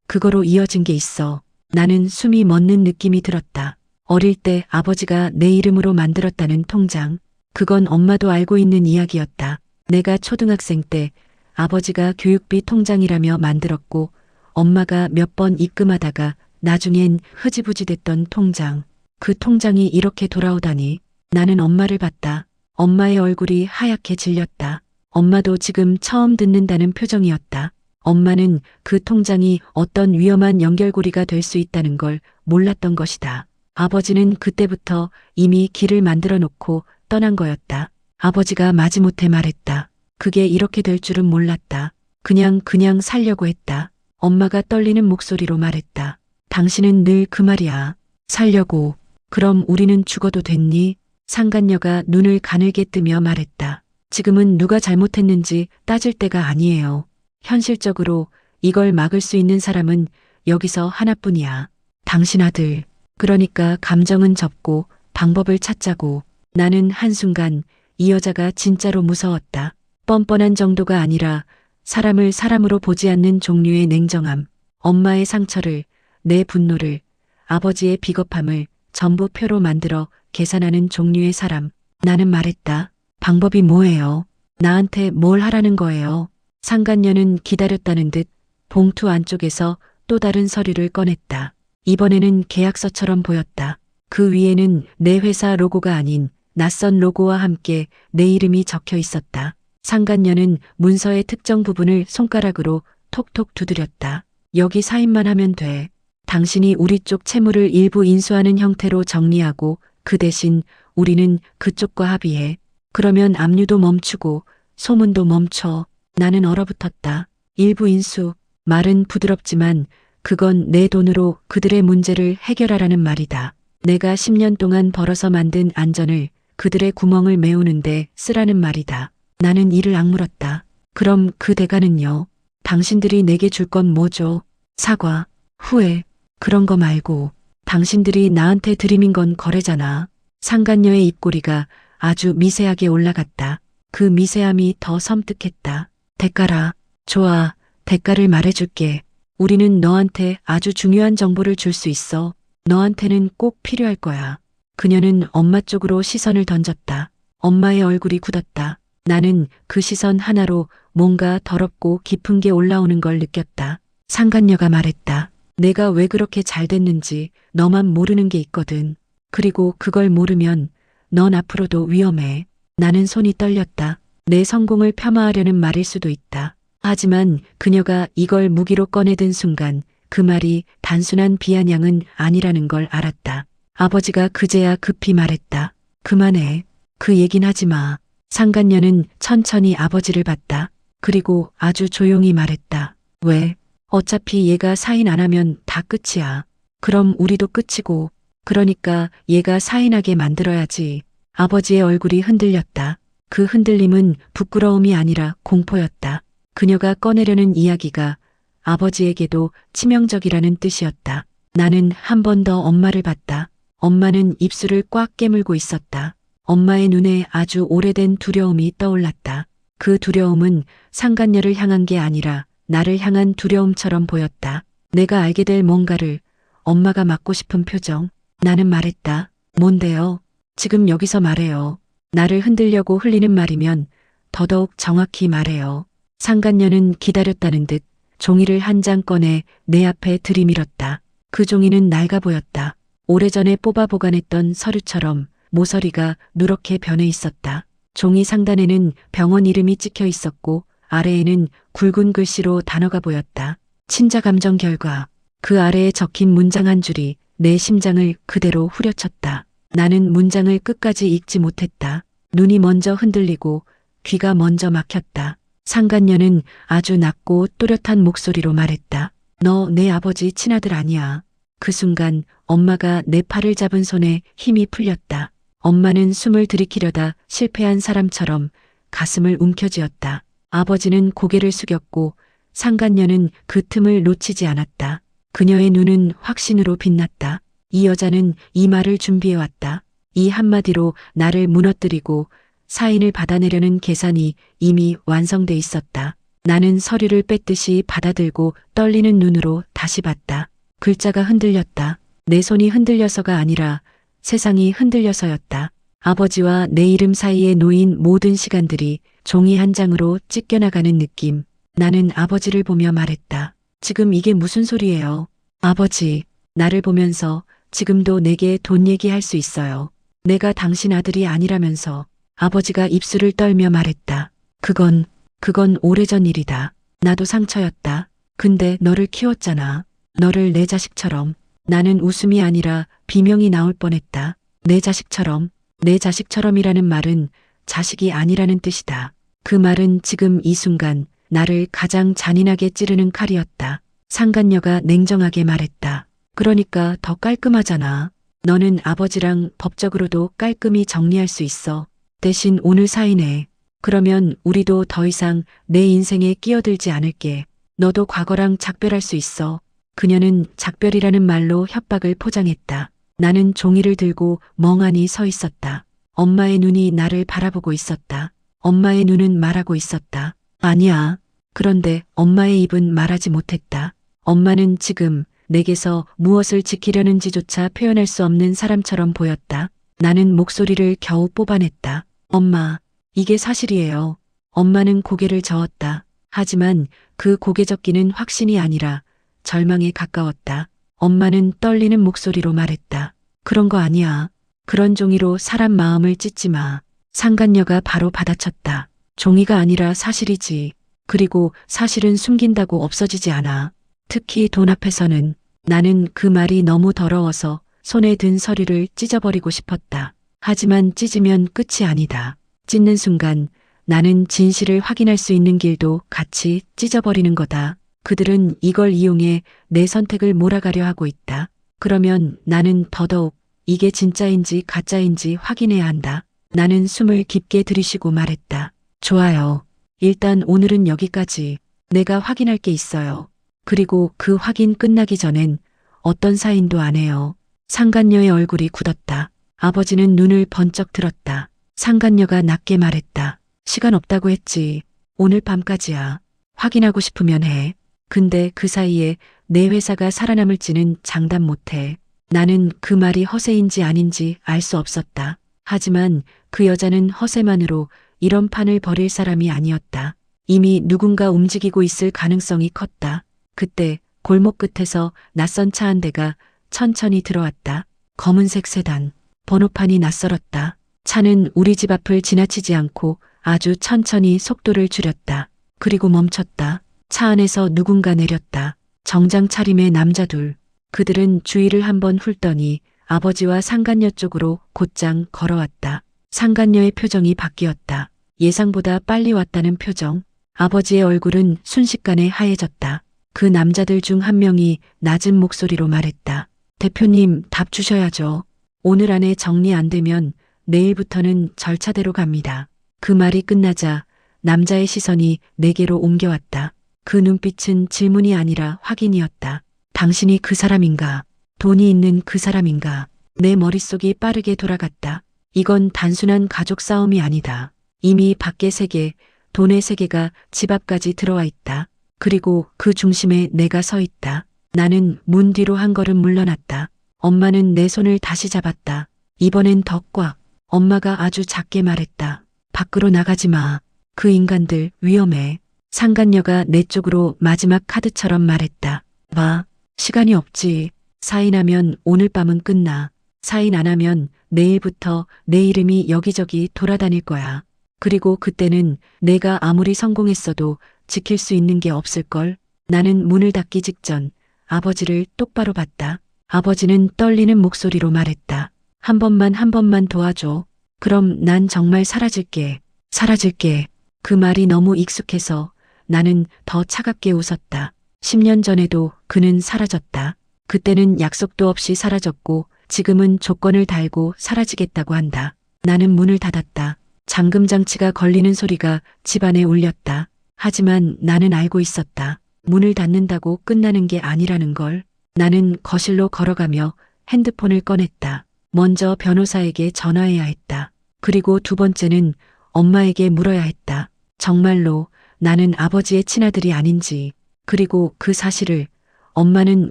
그거로 이어진 게 있어. 나는 숨이 멎는 느낌이 들었다. 어릴 때 아버지가 내 이름으로 만들었다는 통장. 그건 엄마도 알고 있는 이야기였다. 내가 초등학생 때 아버지가 교육비 통장이라며 만들었고 엄마가 몇 번 입금하다가 나중엔 흐지부지 됐던 통장. 그 통장이 이렇게 돌아오다니. 나는 엄마를 봤다. 엄마의 얼굴이 하얗게 질렸다. 엄마도 지금 처음 듣는다는 표정이었다. 엄마는 그 통장이 어떤 위험한 연결고리가 될 수 있다는 걸 몰랐던 것이다. 아버지는 그때부터 이미 길을 만들어 놓고 떠난 거였다. 아버지가 마지못해 말했다. 그게 이렇게 될 줄은 몰랐다. 그냥 살려고 했다. 엄마가 떨리는 목소리로 말했다. 당신은 늘 그 말이야. 살려고. 그럼 우리는 죽어도 됐니? 상간녀가 눈을 가늘게 뜨며 말했다. 지금은 누가 잘못했는지 따질 때가 아니에요. 현실적으로 이걸 막을 수 있는 사람은 여기서 하나뿐이야. 당신 아들. 그러니까 감정은 접고 방법을 찾자고. 나는 한순간 이 여자가 진짜로 무서웠다. 뻔뻔한 정도가 아니라 사람을 사람으로 보지 않는 종류의 냉정함. 엄마의 상처를, 내 분노를, 아버지의 비겁함을 전부 표로 만들어 계산하는 종류의 사람. 나는 말했다. 방법이 뭐예요? 나한테 뭘 하라는 거예요? 상간녀는 기다렸다는 듯 봉투 안쪽에서 또 다른 서류를 꺼냈다. 이번에는 계약서처럼 보였다. 그 위에는 내 회사 로고가 아닌 낯선 로고와 함께 내 이름이 적혀 있었다. 상간녀는 문서의 특정 부분을 손가락으로 톡톡 두드렸다. 여기 사인만 하면 돼. 당신이 우리 쪽 채무를 일부 인수하는 형태로 정리하고 그 대신 우리는 그쪽과 합의해. 그러면 압류도 멈추고 소문도 멈춰. 나는 얼어붙었다. 일부 인수. 말은 부드럽지만 그건 내 돈으로 그들의 문제를 해결하라는 말이다. 내가 10년 동안 벌어서 만든 안전을 그들의 구멍을 메우는데 쓰라는 말이다. 나는 이를 악물었다. 그럼 그 대가는요? 당신들이 내게 줄 건 뭐죠? 사과, 후회, 그런 거 말고. 당신들이 나한테 들이민 건 거래잖아. 상간녀의 입꼬리가 아주 미세하게 올라갔다. 그 미세함이 더 섬뜩했다. 대가라. 좋아, 대가를 말해줄게. 우리는 너한테 아주 중요한 정보를 줄 수 있어. 너한테는 꼭 필요할 거야. 그녀는 엄마 쪽으로 시선을 던졌다. 엄마의 얼굴이 굳었다. 나는 그 시선 하나로 뭔가 더럽고 깊은 게 올라오는 걸 느꼈다. 상간녀가 말했다. 내가 왜 그렇게 잘 됐는지 너만 모르는 게 있거든. 그리고 그걸 모르면 넌 앞으로도 위험해. 나는 손이 떨렸다. 내 성공을 폄하하려는 말일 수도 있다. 하지만 그녀가 이걸 무기로 꺼내든 순간 그 말이 단순한 비아냥은 아니라는 걸 알았다. 아버지가 그제야 급히 말했다. 그만해. 그 얘긴 하지 마. 상간녀는 천천히 아버지를 봤다. 그리고 아주 조용히 말했다. 왜? 어차피 얘가 사인 안 하면 다 끝이야. 그럼 우리도 끝이고. 그러니까 얘가 사인하게 만들어야지. 아버지의 얼굴이 흔들렸다. 그 흔들림은 부끄러움이 아니라 공포였다. 그녀가 꺼내려는 이야기가 아버지에게도 치명적이라는 뜻이었다. 나는 한 번 더 엄마를 봤다. 엄마는 입술을 꽉 깨물고 있었다. 엄마의 눈에 아주 오래된 두려움이 떠올랐다. 그 두려움은 상간녀를 향한 게 아니라 나를 향한 두려움처럼 보였다. 내가 알게 될 뭔가를. 엄마가 맡고 싶은 표정. 나는 말했다. 뭔데요? 지금 여기서 말해요. 나를 흔들려고 흘리는 말이면 더더욱 정확히 말해요. 상간녀는 기다렸다는 듯 종이를 한 장 꺼내 내 앞에 들이밀었다. 그 종이는 낡아 보였다. 오래전에 뽑아 보관했던 서류처럼 모서리가 누렇게 변해 있었다. 종이 상단에는 병원 이름이 찍혀 있었고 아래에는 굵은 글씨로 단어가 보였다. 친자 감정 결과. 그 아래에 적힌 문장 한 줄이 내 심장을 그대로 후려쳤다. 나는 문장을 끝까지 읽지 못했다. 눈이 먼저 흔들리고 귀가 먼저 막혔다. 상간녀는 아주 낮고 또렷한 목소리로 말했다. 너 내 아버지 친아들 아니야. 그 순간 엄마가 내 팔을 잡은 손에 힘이 풀렸다. 엄마는 숨을 들이키려다 실패한 사람처럼 가슴을 움켜쥐었다. 아버지는 고개를 숙였고 상간녀는 그 틈을 놓치지 않았다. 그녀의 눈은 확신으로 빛났다. 이 여자는 이 말을 준비해왔다. 이 한마디로 나를 무너뜨리고 사인을 받아내려는 계산이 이미 완성돼 있었다. 나는 서류를 뺐듯이 받아들고 떨리는 눈으로 다시 봤다. 글자가 흔들렸다. 내 손이 흔들려서가 아니라 세상이 흔들려서였다. 아버지와 내 이름 사이에 놓인 모든 시간들이 종이 한 장으로 찢겨나가는 느낌. 나는 아버지를 보며 말했다. 지금 이게 무슨 소리예요? 아버지, 나를 보면서 지금도 내게 돈 얘기할 수 있어요. 내가 당신 아들이 아니라면서. 아버지가 입술을 떨며 말했다. 그건 오래전 일이다. 나도 상처였다. 근데 너를 키웠잖아. 너를 내 자식처럼. 나는 웃음이 아니라 비명이 나올 뻔했다. 내 자식처럼. 내 자식처럼이라는 말은 자식이 아니라는 뜻이다. 그 말은 지금 이 순간 나를 가장 잔인하게 찌르는 칼이었다. 상간녀가 냉정하게 말했다. 그러니까 더 깔끔하잖아. 너는 아버지랑 법적으로도 깔끔히 정리할 수 있어. 대신 오늘 사인해. 그러면 우리도 더 이상 내 인생에 끼어들지 않을게. 너도 과거랑 작별할 수 있어. 그녀는 작별이라는 말로 협박을 포장했다. 나는 종이를 들고 멍하니 서 있었다. 엄마의 눈이 나를 바라보고 있었다. 엄마의 눈은 말하고 있었다. 아니야. 그런데 엄마의 입은 말하지 못했다. 엄마는 지금 내게서 무엇을 지키려는지조차 표현할 수 없는 사람처럼 보였다. 나는 목소리를 겨우 뽑아냈다. 엄마, 이게 사실이에요. 엄마는 고개를 저었다. 하지만 그 고개 젓기는 확신이 아니라 절망에 가까웠다. 엄마는 떨리는 목소리로 말했다. 그런 거 아니야. 그런 종이로 사람 마음을 찢지 마. 상간녀가 바로 받아쳤다. 종이가 아니라 사실이지. 그리고 사실은 숨긴다고 없어지지 않아. 특히 돈 앞에서는. 나는 그 말이 너무 더러워서 손에 든 서류를 찢어버리고 싶었다. 하지만 찢으면 끝이 아니다. 찢는 순간 나는 진실을 확인할 수 있는 길도 같이 찢어버리는 거다. 그들은 이걸 이용해 내 선택을 몰아가려 하고 있다. 그러면 나는 더더욱 이게 진짜인지 가짜인지 확인해야 한다. 나는 숨을 깊게 들이쉬고 말했다. 좋아요. 일단 오늘은 여기까지. 내가 확인할 게 있어요. 그리고 그 확인 끝나기 전엔 어떤 사인도 안 해요. 상간녀의 얼굴이 굳었다. 아버지는 눈을 번쩍 들었다. 상간녀가 낮게 말했다. 시간 없다고 했지. 오늘 밤까지야. 확인하고 싶으면 해. 근데 그 사이에 내 회사가 살아남을지는 장담 못해. 나는 그 말이 허세인지 아닌지 알 수 없었다. 하지만 그 여자는 허세만으로 이런 판을 벌일 사람이 아니었다. 이미 누군가 움직이고 있을 가능성이 컸다. 그때 골목 끝에서 낯선 차 한 대가 천천히 들어왔다. 검은색 세단. 번호판이 낯설었다. 차는 우리 집 앞을 지나치지 않고 아주 천천히 속도를 줄였다. 그리고 멈췄다. 차 안에서 누군가 내렸다. 정장 차림의 남자 둘. 그들은 주위를 한번 훑더니 아버지와 상간녀 쪽으로 곧장 걸어왔다. 상간녀의 표정이 바뀌었다. 예상보다 빨리 왔다는 표정. 아버지의 얼굴은 순식간에 하얘졌다. 그 남자들 중 한 명이 낮은 목소리로 말했다. 대표님, 답 주셔야죠. 오늘 안에 정리 안 되면 내일부터는 절차대로 갑니다. 그 말이 끝나자 남자의 시선이 내게로 옮겨왔다. 그 눈빛은 질문이 아니라 확인이었다. 당신이 그 사람인가? 돈이 있는 그 사람인가? 내 머릿속이 빠르게 돌아갔다. 이건 단순한 가족 싸움이 아니다. 이미 밖의 세계, 돈의 세계가 집 앞까지 들어와 있다. 그리고 그 중심에 내가 서 있다. 나는 문 뒤로 한 걸음 물러났다. 엄마는 내 손을 다시 잡았다. 이번엔 더 꽉. 엄마가 아주 작게 말했다. 밖으로 나가지 마. 그 인간들 위험해. 상간녀가 내 쪽으로 마지막 카드처럼 말했다. 봐. 시간이 없지. 사인하면 오늘 밤은 끝나. 사인 안 하면 내일부터 내 이름이 여기저기 돌아다닐 거야. 그리고 그때는 내가 아무리 성공했어도 지킬 수 있는 게 없을걸. 나는 문을 닫기 직전 아버지를 똑바로 봤다. 아버지는 떨리는 목소리로 말했다. 한 번만 도와줘. 그럼 난 정말 사라질게. 사라질게. 그 말이 너무 익숙해서 나는 더 차갑게 웃었다. 10년 전에도 그는 사라졌다. 그때는 약속도 없이 사라졌고 지금은 조건을 달고 사라지겠다고 한다. 나는 문을 닫았다. 잠금 장치가 걸리는 소리가 집안에 울렸다. 하지만 나는 알고 있었다. 문을 닫는다고 끝나는 게 아니라는 걸. 나는 거실로 걸어가며 핸드폰을 꺼냈다. 먼저 변호사에게 전화해야 했다. 그리고 두 번째는 엄마에게 물어야 했다. 정말로 나는 아버지의 친아들이 아닌지, 그리고 그 사실을 엄마는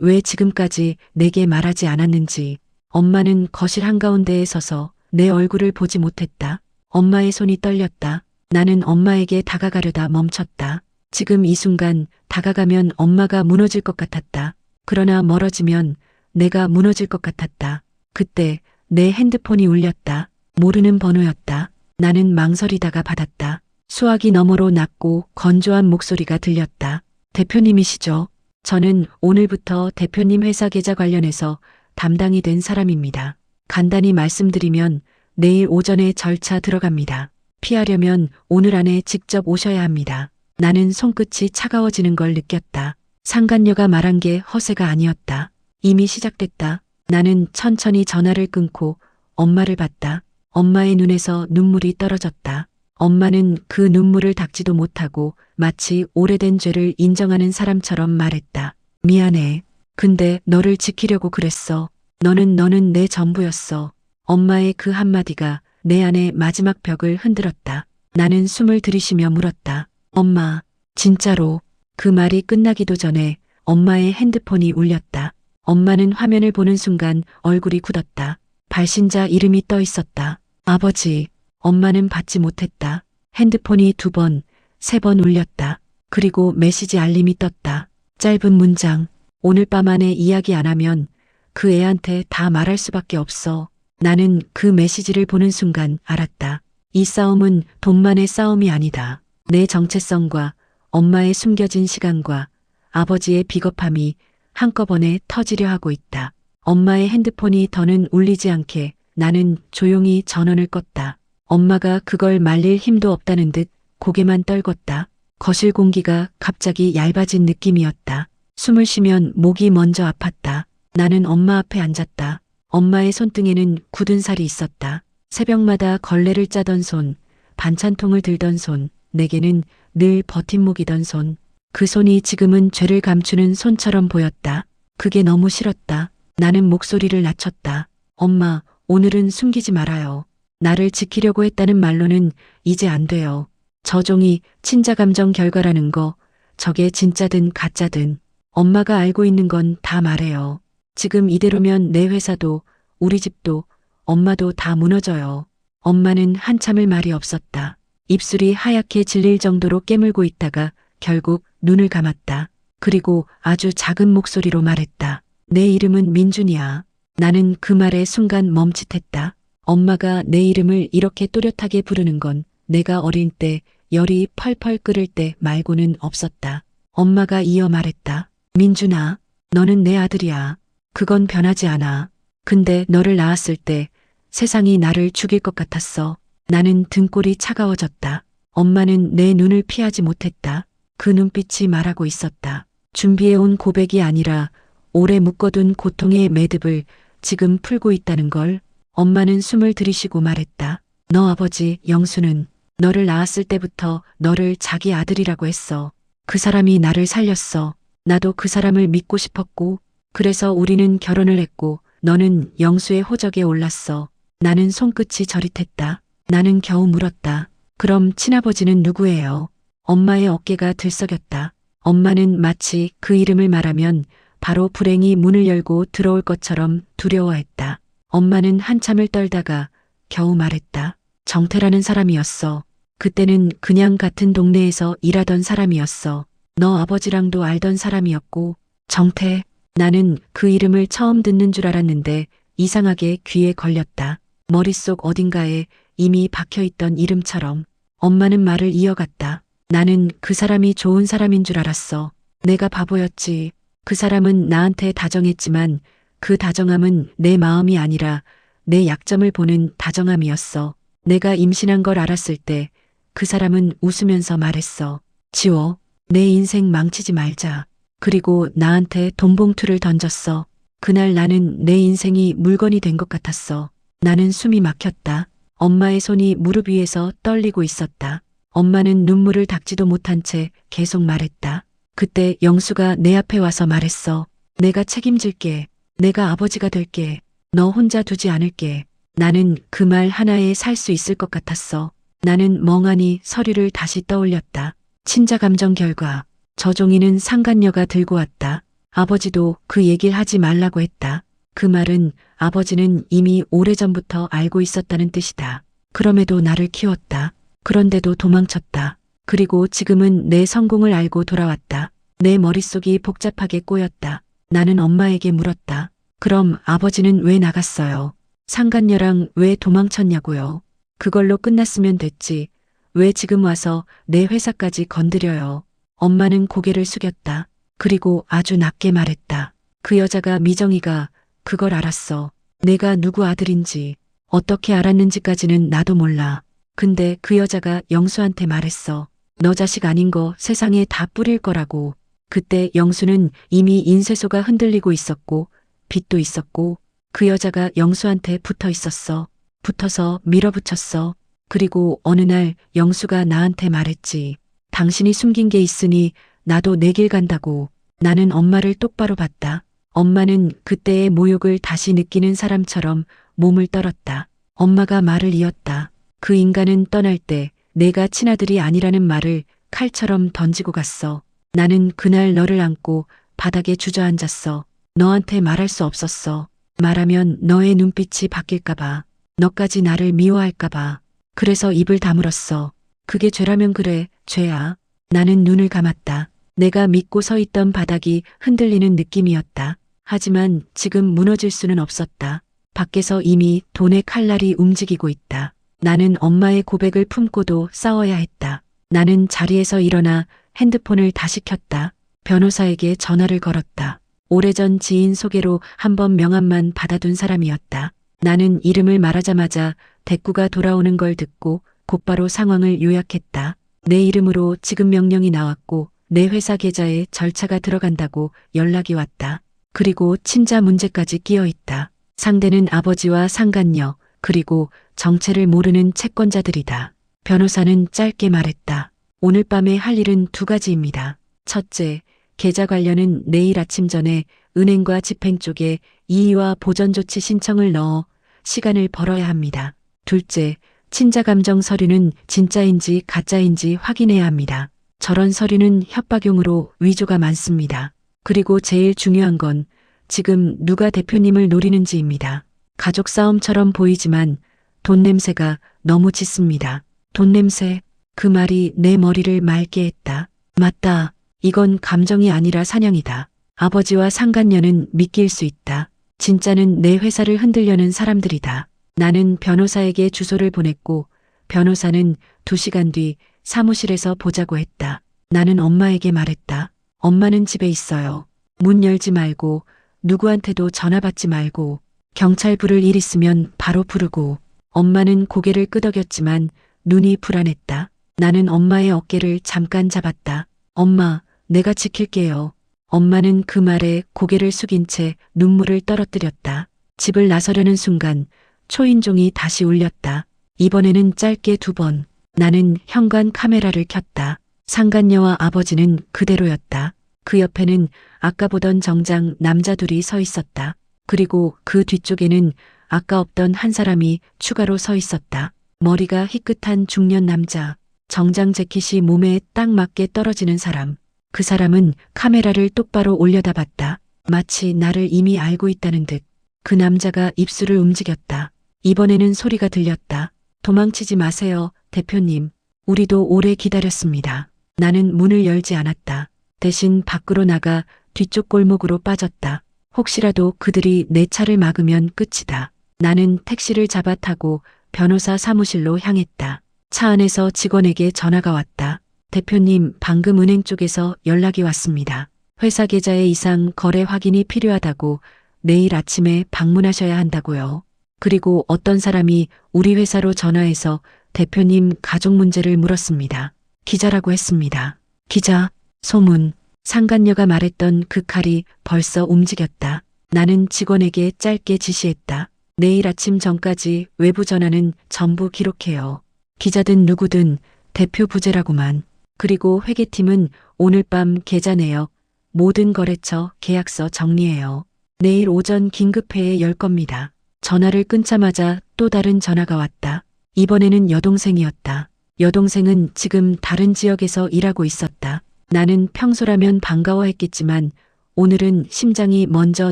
왜 지금까지 내게 말하지 않았는지. 엄마는 거실 한가운데에 서서 내 얼굴을 보지 못했다. 엄마의 손이 떨렸다. 나는 엄마에게 다가가려다 멈췄다. 지금 이 순간 다가가면 엄마가 무너질 것 같았다. 그러나 멀어지면 내가 무너질 것 같았다. 그때 내 핸드폰이 울렸다. 모르는 번호였다. 나는 망설이다가 받았다. 수화기 너머로 낮고 건조한 목소리가 들렸다. 대표님이시죠? 저는 오늘부터 대표님 회사 계좌 관련해서 담당이 된 사람입니다. 간단히 말씀드리면 내일 오전에 절차 들어갑니다. 피하려면 오늘 안에 직접 오셔야 합니다. 나는 손끝이 차가워지는 걸 느꼈다. 상간녀가 말한 게 허세가 아니었다. 이미 시작됐다. 나는 천천히 전화를 끊고 엄마를 봤다. 엄마의 눈에서 눈물이 떨어졌다. 엄마는 그 눈물을 닦지도 못하고 마치 오래된 죄를 인정하는 사람처럼 말했다. 미안해. 근데 너를 지키려고 그랬어. 너는 내 전부였어. 엄마의 그 한마디가 내 안의 마지막 벽을 흔들었다. 나는 숨을 들이쉬며 물었다. 엄마, 진짜로. 그 말이 끝나기도 전에 엄마의 핸드폰이 울렸다. 엄마는 화면을 보는 순간 얼굴이 굳었다. 발신자 이름이 떠 있었다. 아버지. 엄마는 받지 못했다. 핸드폰이 2번, 3번 울렸다. 그리고 메시지 알림이 떴다. 짧은 문장. 오늘 밤 안에 이야기 안 하면 그 애한테 다 말할 수밖에 없어. 나는 그 메시지를 보는 순간 알았다. 이 싸움은 돈만의 싸움이 아니다. 내 정체성과 엄마의 숨겨진 시간과 아버지의 비겁함이 한꺼번에 터지려 하고 있다. 엄마의 핸드폰이 더는 울리지 않게 나는 조용히 전원을 껐다. 엄마가 그걸 말릴 힘도 없다는 듯 고개만 떨궜다. 거실 공기가 갑자기 얇아진 느낌이었다. 숨을 쉬면 목이 먼저 아팠다. 나는 엄마 앞에 앉았다. 엄마의 손등에는 굳은 살이 있었다. 새벽마다 걸레를 짜던 손, 반찬통을 들던 손, 내게는 늘 버팀목이던 손. 그 손이 지금은 죄를 감추는 손처럼 보였다. 그게 너무 싫었다. 나는 목소리를 낮췄다. 엄마, 오늘은 숨기지 말아요. 나를 지키려고 했다는 말로는 이제 안 돼요. 저 종이 친자 감정 결과라는 거, 저게 진짜든 가짜든 엄마가 알고 있는 건 다 말해요. 지금 이대로면 내 회사도 우리 집도 엄마도 다 무너져요. 엄마는 한참을 말이 없었다. 입술이 하얗게 질릴 정도로 깨물고 있다가 결국 눈을 감았다. 그리고 아주 작은 목소리로 말했다. 내 이름은 민준이야. 나는 그 말에 순간 멈칫했다. 엄마가 내 이름을 이렇게 또렷하게 부르는 건 내가 어릴 때 열이 펄펄 끓을 때 말고는 없었다. 엄마가 이어 말했다. 민준아, 너는 내 아들이야. 그건 변하지 않아. 근데 너를 낳았을 때 세상이 나를 죽일 것 같았어. 나는 등골이 차가워졌다. 엄마는 내 눈을 피하지 못했다. 그 눈빛이 말하고 있었다. 준비해온 고백이 아니라 오래 묶어둔 고통의 매듭을 지금 풀고 있다는 걸. 엄마는 숨을 들이쉬고 말했다. 너 아버지 영수는 너를 낳았을 때부터 너를 자기 아들이라고 했어. 그 사람이 나를 살렸어. 나도 그 사람을 믿고 싶었고 그래서 우리는 결혼을 했고 너는 영수의 호적에 올랐어. 나는 손끝이 저릿했다. 나는 겨우 물었다. 그럼 친아버지는 누구예요? 엄마의 어깨가 들썩였다. 엄마는 마치 그 이름을 말하면 바로 불행이 문을 열고 들어올 것처럼 두려워했다. 엄마는 한참을 떨다가 겨우 말했다. 정태라는 사람이었어. 그때는 그냥 같은 동네에서 일하던 사람이었어. 너 아버지랑도 알던 사람이었고. 정태. 나는 그 이름을 처음 듣는 줄 알았는데 이상하게 귀에 걸렸다. 머릿속 어딘가에 이미 박혀있던 이름처럼. 엄마는 말을 이어갔다. 나는 그 사람이 좋은 사람인 줄 알았어. 내가 바보였지. 그 사람은 나한테 다정했지만 그 다정함은 내 마음이 아니라 내 약점을 보는 다정함이었어. 내가 임신한 걸 알았을 때 그 사람은 웃으면서 말했어. 지워. 내 인생 망치지 말자. 그리고 나한테 돈봉투를 던졌어. 그날 나는 내 인생이 물건이 된 것 같았어. 나는 숨이 막혔다. 엄마의 손이 무릎 위에서 떨리고 있었다. 엄마는 눈물을 닦지도 못한 채 계속 말했다. 그때 영수가 내 앞에 와서 말했어. 내가 책임질게. 내가 아버지가 될게. 너 혼자 두지 않을게. 나는 그 말 하나에 살 수 있을 것 같았어. 나는 멍하니 서류를 다시 떠올렸다. 친자 감정 결과. 저종이는 상간녀가 들고 왔다. 아버지도 그 얘기를 하지 말라고 했다. 그 말은 아버지는 이미 오래전부터 알고 있었다는 뜻이다. 그럼에도 나를 키웠다. 그런데도 도망쳤다. 그리고 지금은 내 성공을 알고 돌아왔다. 내 머릿속이 복잡하게 꼬였다. 나는 엄마에게 물었다. 그럼 아버지는 왜 나갔어요? 상간녀랑 왜 도망쳤냐고요? 그걸로 끝났으면 됐지. 왜 지금 와서 내 회사까지 건드려요? 엄마는 고개를 숙였다. 그리고 아주 낮게 말했다. 그 여자가 미정이가 그걸 알았어. 내가 누구 아들인지 어떻게 알았는지까지는 나도 몰라. 근데 그 여자가 영수한테 말했어. 너 자식 아닌 거 세상에 다 뿌릴 거라고. 그때 영수는 이미 인쇄소가 흔들리고 있었고 빚도 있었고 그 여자가 영수한테 붙어 있었어. 붙어서 밀어붙였어. 그리고 어느 날 영수가 나한테 말했지. 당신이 숨긴 게 있으니 나도 내 길 간다고. 나는 엄마를 똑바로 봤다. 엄마는 그때의 모욕을 다시 느끼는 사람처럼 몸을 떨었다. 엄마가 말을 이었다. 그 인간은 떠날 때 내가 친아들이 아니라는 말을 칼처럼 던지고 갔어. 나는 그날 너를 안고 바닥에 주저앉았어. 너한테 말할 수 없었어. 말하면 너의 눈빛이 바뀔까봐. 너까지 나를 미워할까봐. 그래서 입을 다물었어. 그게 죄라면 그래, 죄야. 나는 눈을 감았다. 내가 믿고 서 있던 바닥이 흔들리는 느낌이었다. 하지만 지금 무너질 수는 없었다. 밖에서 이미 돈의 칼날이 움직이고 있다. 나는 엄마의 고백을 품고도 싸워야 했다. 나는 자리에서 일어나 핸드폰을 다시 켰다. 변호사에게 전화를 걸었다. 오래전 지인 소개로 한번 명함만 받아둔 사람이었다. 나는 이름을 말하자마자 대꾸가 돌아오는 걸 듣고 곧바로 상황을 요약했다. 내 이름으로 지급 명령이 나왔고 내 회사 계좌에 절차가 들어간다고 연락이 왔다. 그리고 친자 문제까지 끼어 있다. 상대는 아버지와 상간녀, 그리고 정체를 모르는 채권자들이다. 변호사는 짧게 말했다. 오늘 밤에 할 일은 두 가지입니다. 첫째, 계좌 관련은 내일 아침 전에 은행과 집행 쪽에 이의와 보전 조치 신청을 넣어 시간을 벌어야 합니다. 둘째, 친자 감정 서류는 진짜인지 가짜인지 확인해야 합니다. 저런 서류는 협박용으로 위조가 많습니다. 그리고 제일 중요한 건 지금 누가 대표님을 노리는지입니다. 가족 싸움처럼 보이지만 돈 냄새가 너무 짙습니다. 돈 냄새? 그 말이 내 머리를 맑게 했다. 맞다. 이건 감정이 아니라 사냥이다. 아버지와 상간녀는 믿길 수 있다. 진짜는 내 회사를 흔들려는 사람들이다. 나는 변호사에게 주소를 보냈고 변호사는 2시간 뒤 사무실에서 보자고 했다. 나는 엄마에게 말했다. 엄마는 집에 있어요. 문 열지 말고 누구한테도 전화 받지 말고 경찰 부를 일 있으면 바로 부르고. 엄마는 고개를 끄덕였지만 눈이 불안했다. 나는 엄마의 어깨를 잠깐 잡았다. 엄마, 내가 지킬게요. 엄마는 그 말에 고개를 숙인 채 눈물을 떨어뜨렸다. 집을 나서려는 순간 초인종이 다시 울렸다. 이번에는 짧게 2번. 나는 현관 카메라를 켰다. 상간녀와 아버지는 그대로였다. 그 옆에는 아까 보던 정장 남자 둘이 서 있었다. 그리고 그 뒤쪽에는 아까 없던 한 사람이 추가로 서 있었다. 머리가 희끗한 중년 남자, 정장 재킷이 몸에 딱 맞게 떨어지는 사람. 그 사람은 카메라를 똑바로 올려다 봤다. 마치 나를 이미 알고 있다는 듯. 그 남자가 입술을 움직였다. 이번에는 소리가 들렸다. 도망치지 마세요, 대표님. 우리도 오래 기다렸습니다. 나는 문을 열지 않았다. 대신 밖으로 나가 뒤쪽 골목으로 빠졌다. 혹시라도 그들이 내 차를 막으면 끝이다. 나는 택시를 잡아 타고 변호사 사무실로 향했다. 차 안에서 직원에게 전화가 왔다. 대표님, 방금 은행 쪽에서 연락이 왔습니다. 회사 계좌에 이상 거래 확인이 필요하다고 내일 아침에 방문하셔야 한다고요. 그리고 어떤 사람이 우리 회사로 전화해서 대표님 가족 문제를 물었습니다. 기자라고 했습니다. 기자, 소문. 상간녀가 말했던 그 칼이 벌써 움직였다. 나는 직원에게 짧게 지시했다. 내일 아침 전까지 외부 전화는 전부 기록해요. 기자든 누구든 대표 부재라고만. 그리고 회계팀은 오늘 밤 계좌 내역, 모든 거래처 계약서 정리해요. 내일 오전 긴급회의 열 겁니다. 전화를 끊자마자 또 다른 전화가 왔다. 이번에는 여동생이었다. 여동생은 지금 다른 지역에서 일하고 있었다. 나는 평소라면 반가워했겠지만 오늘은 심장이 먼저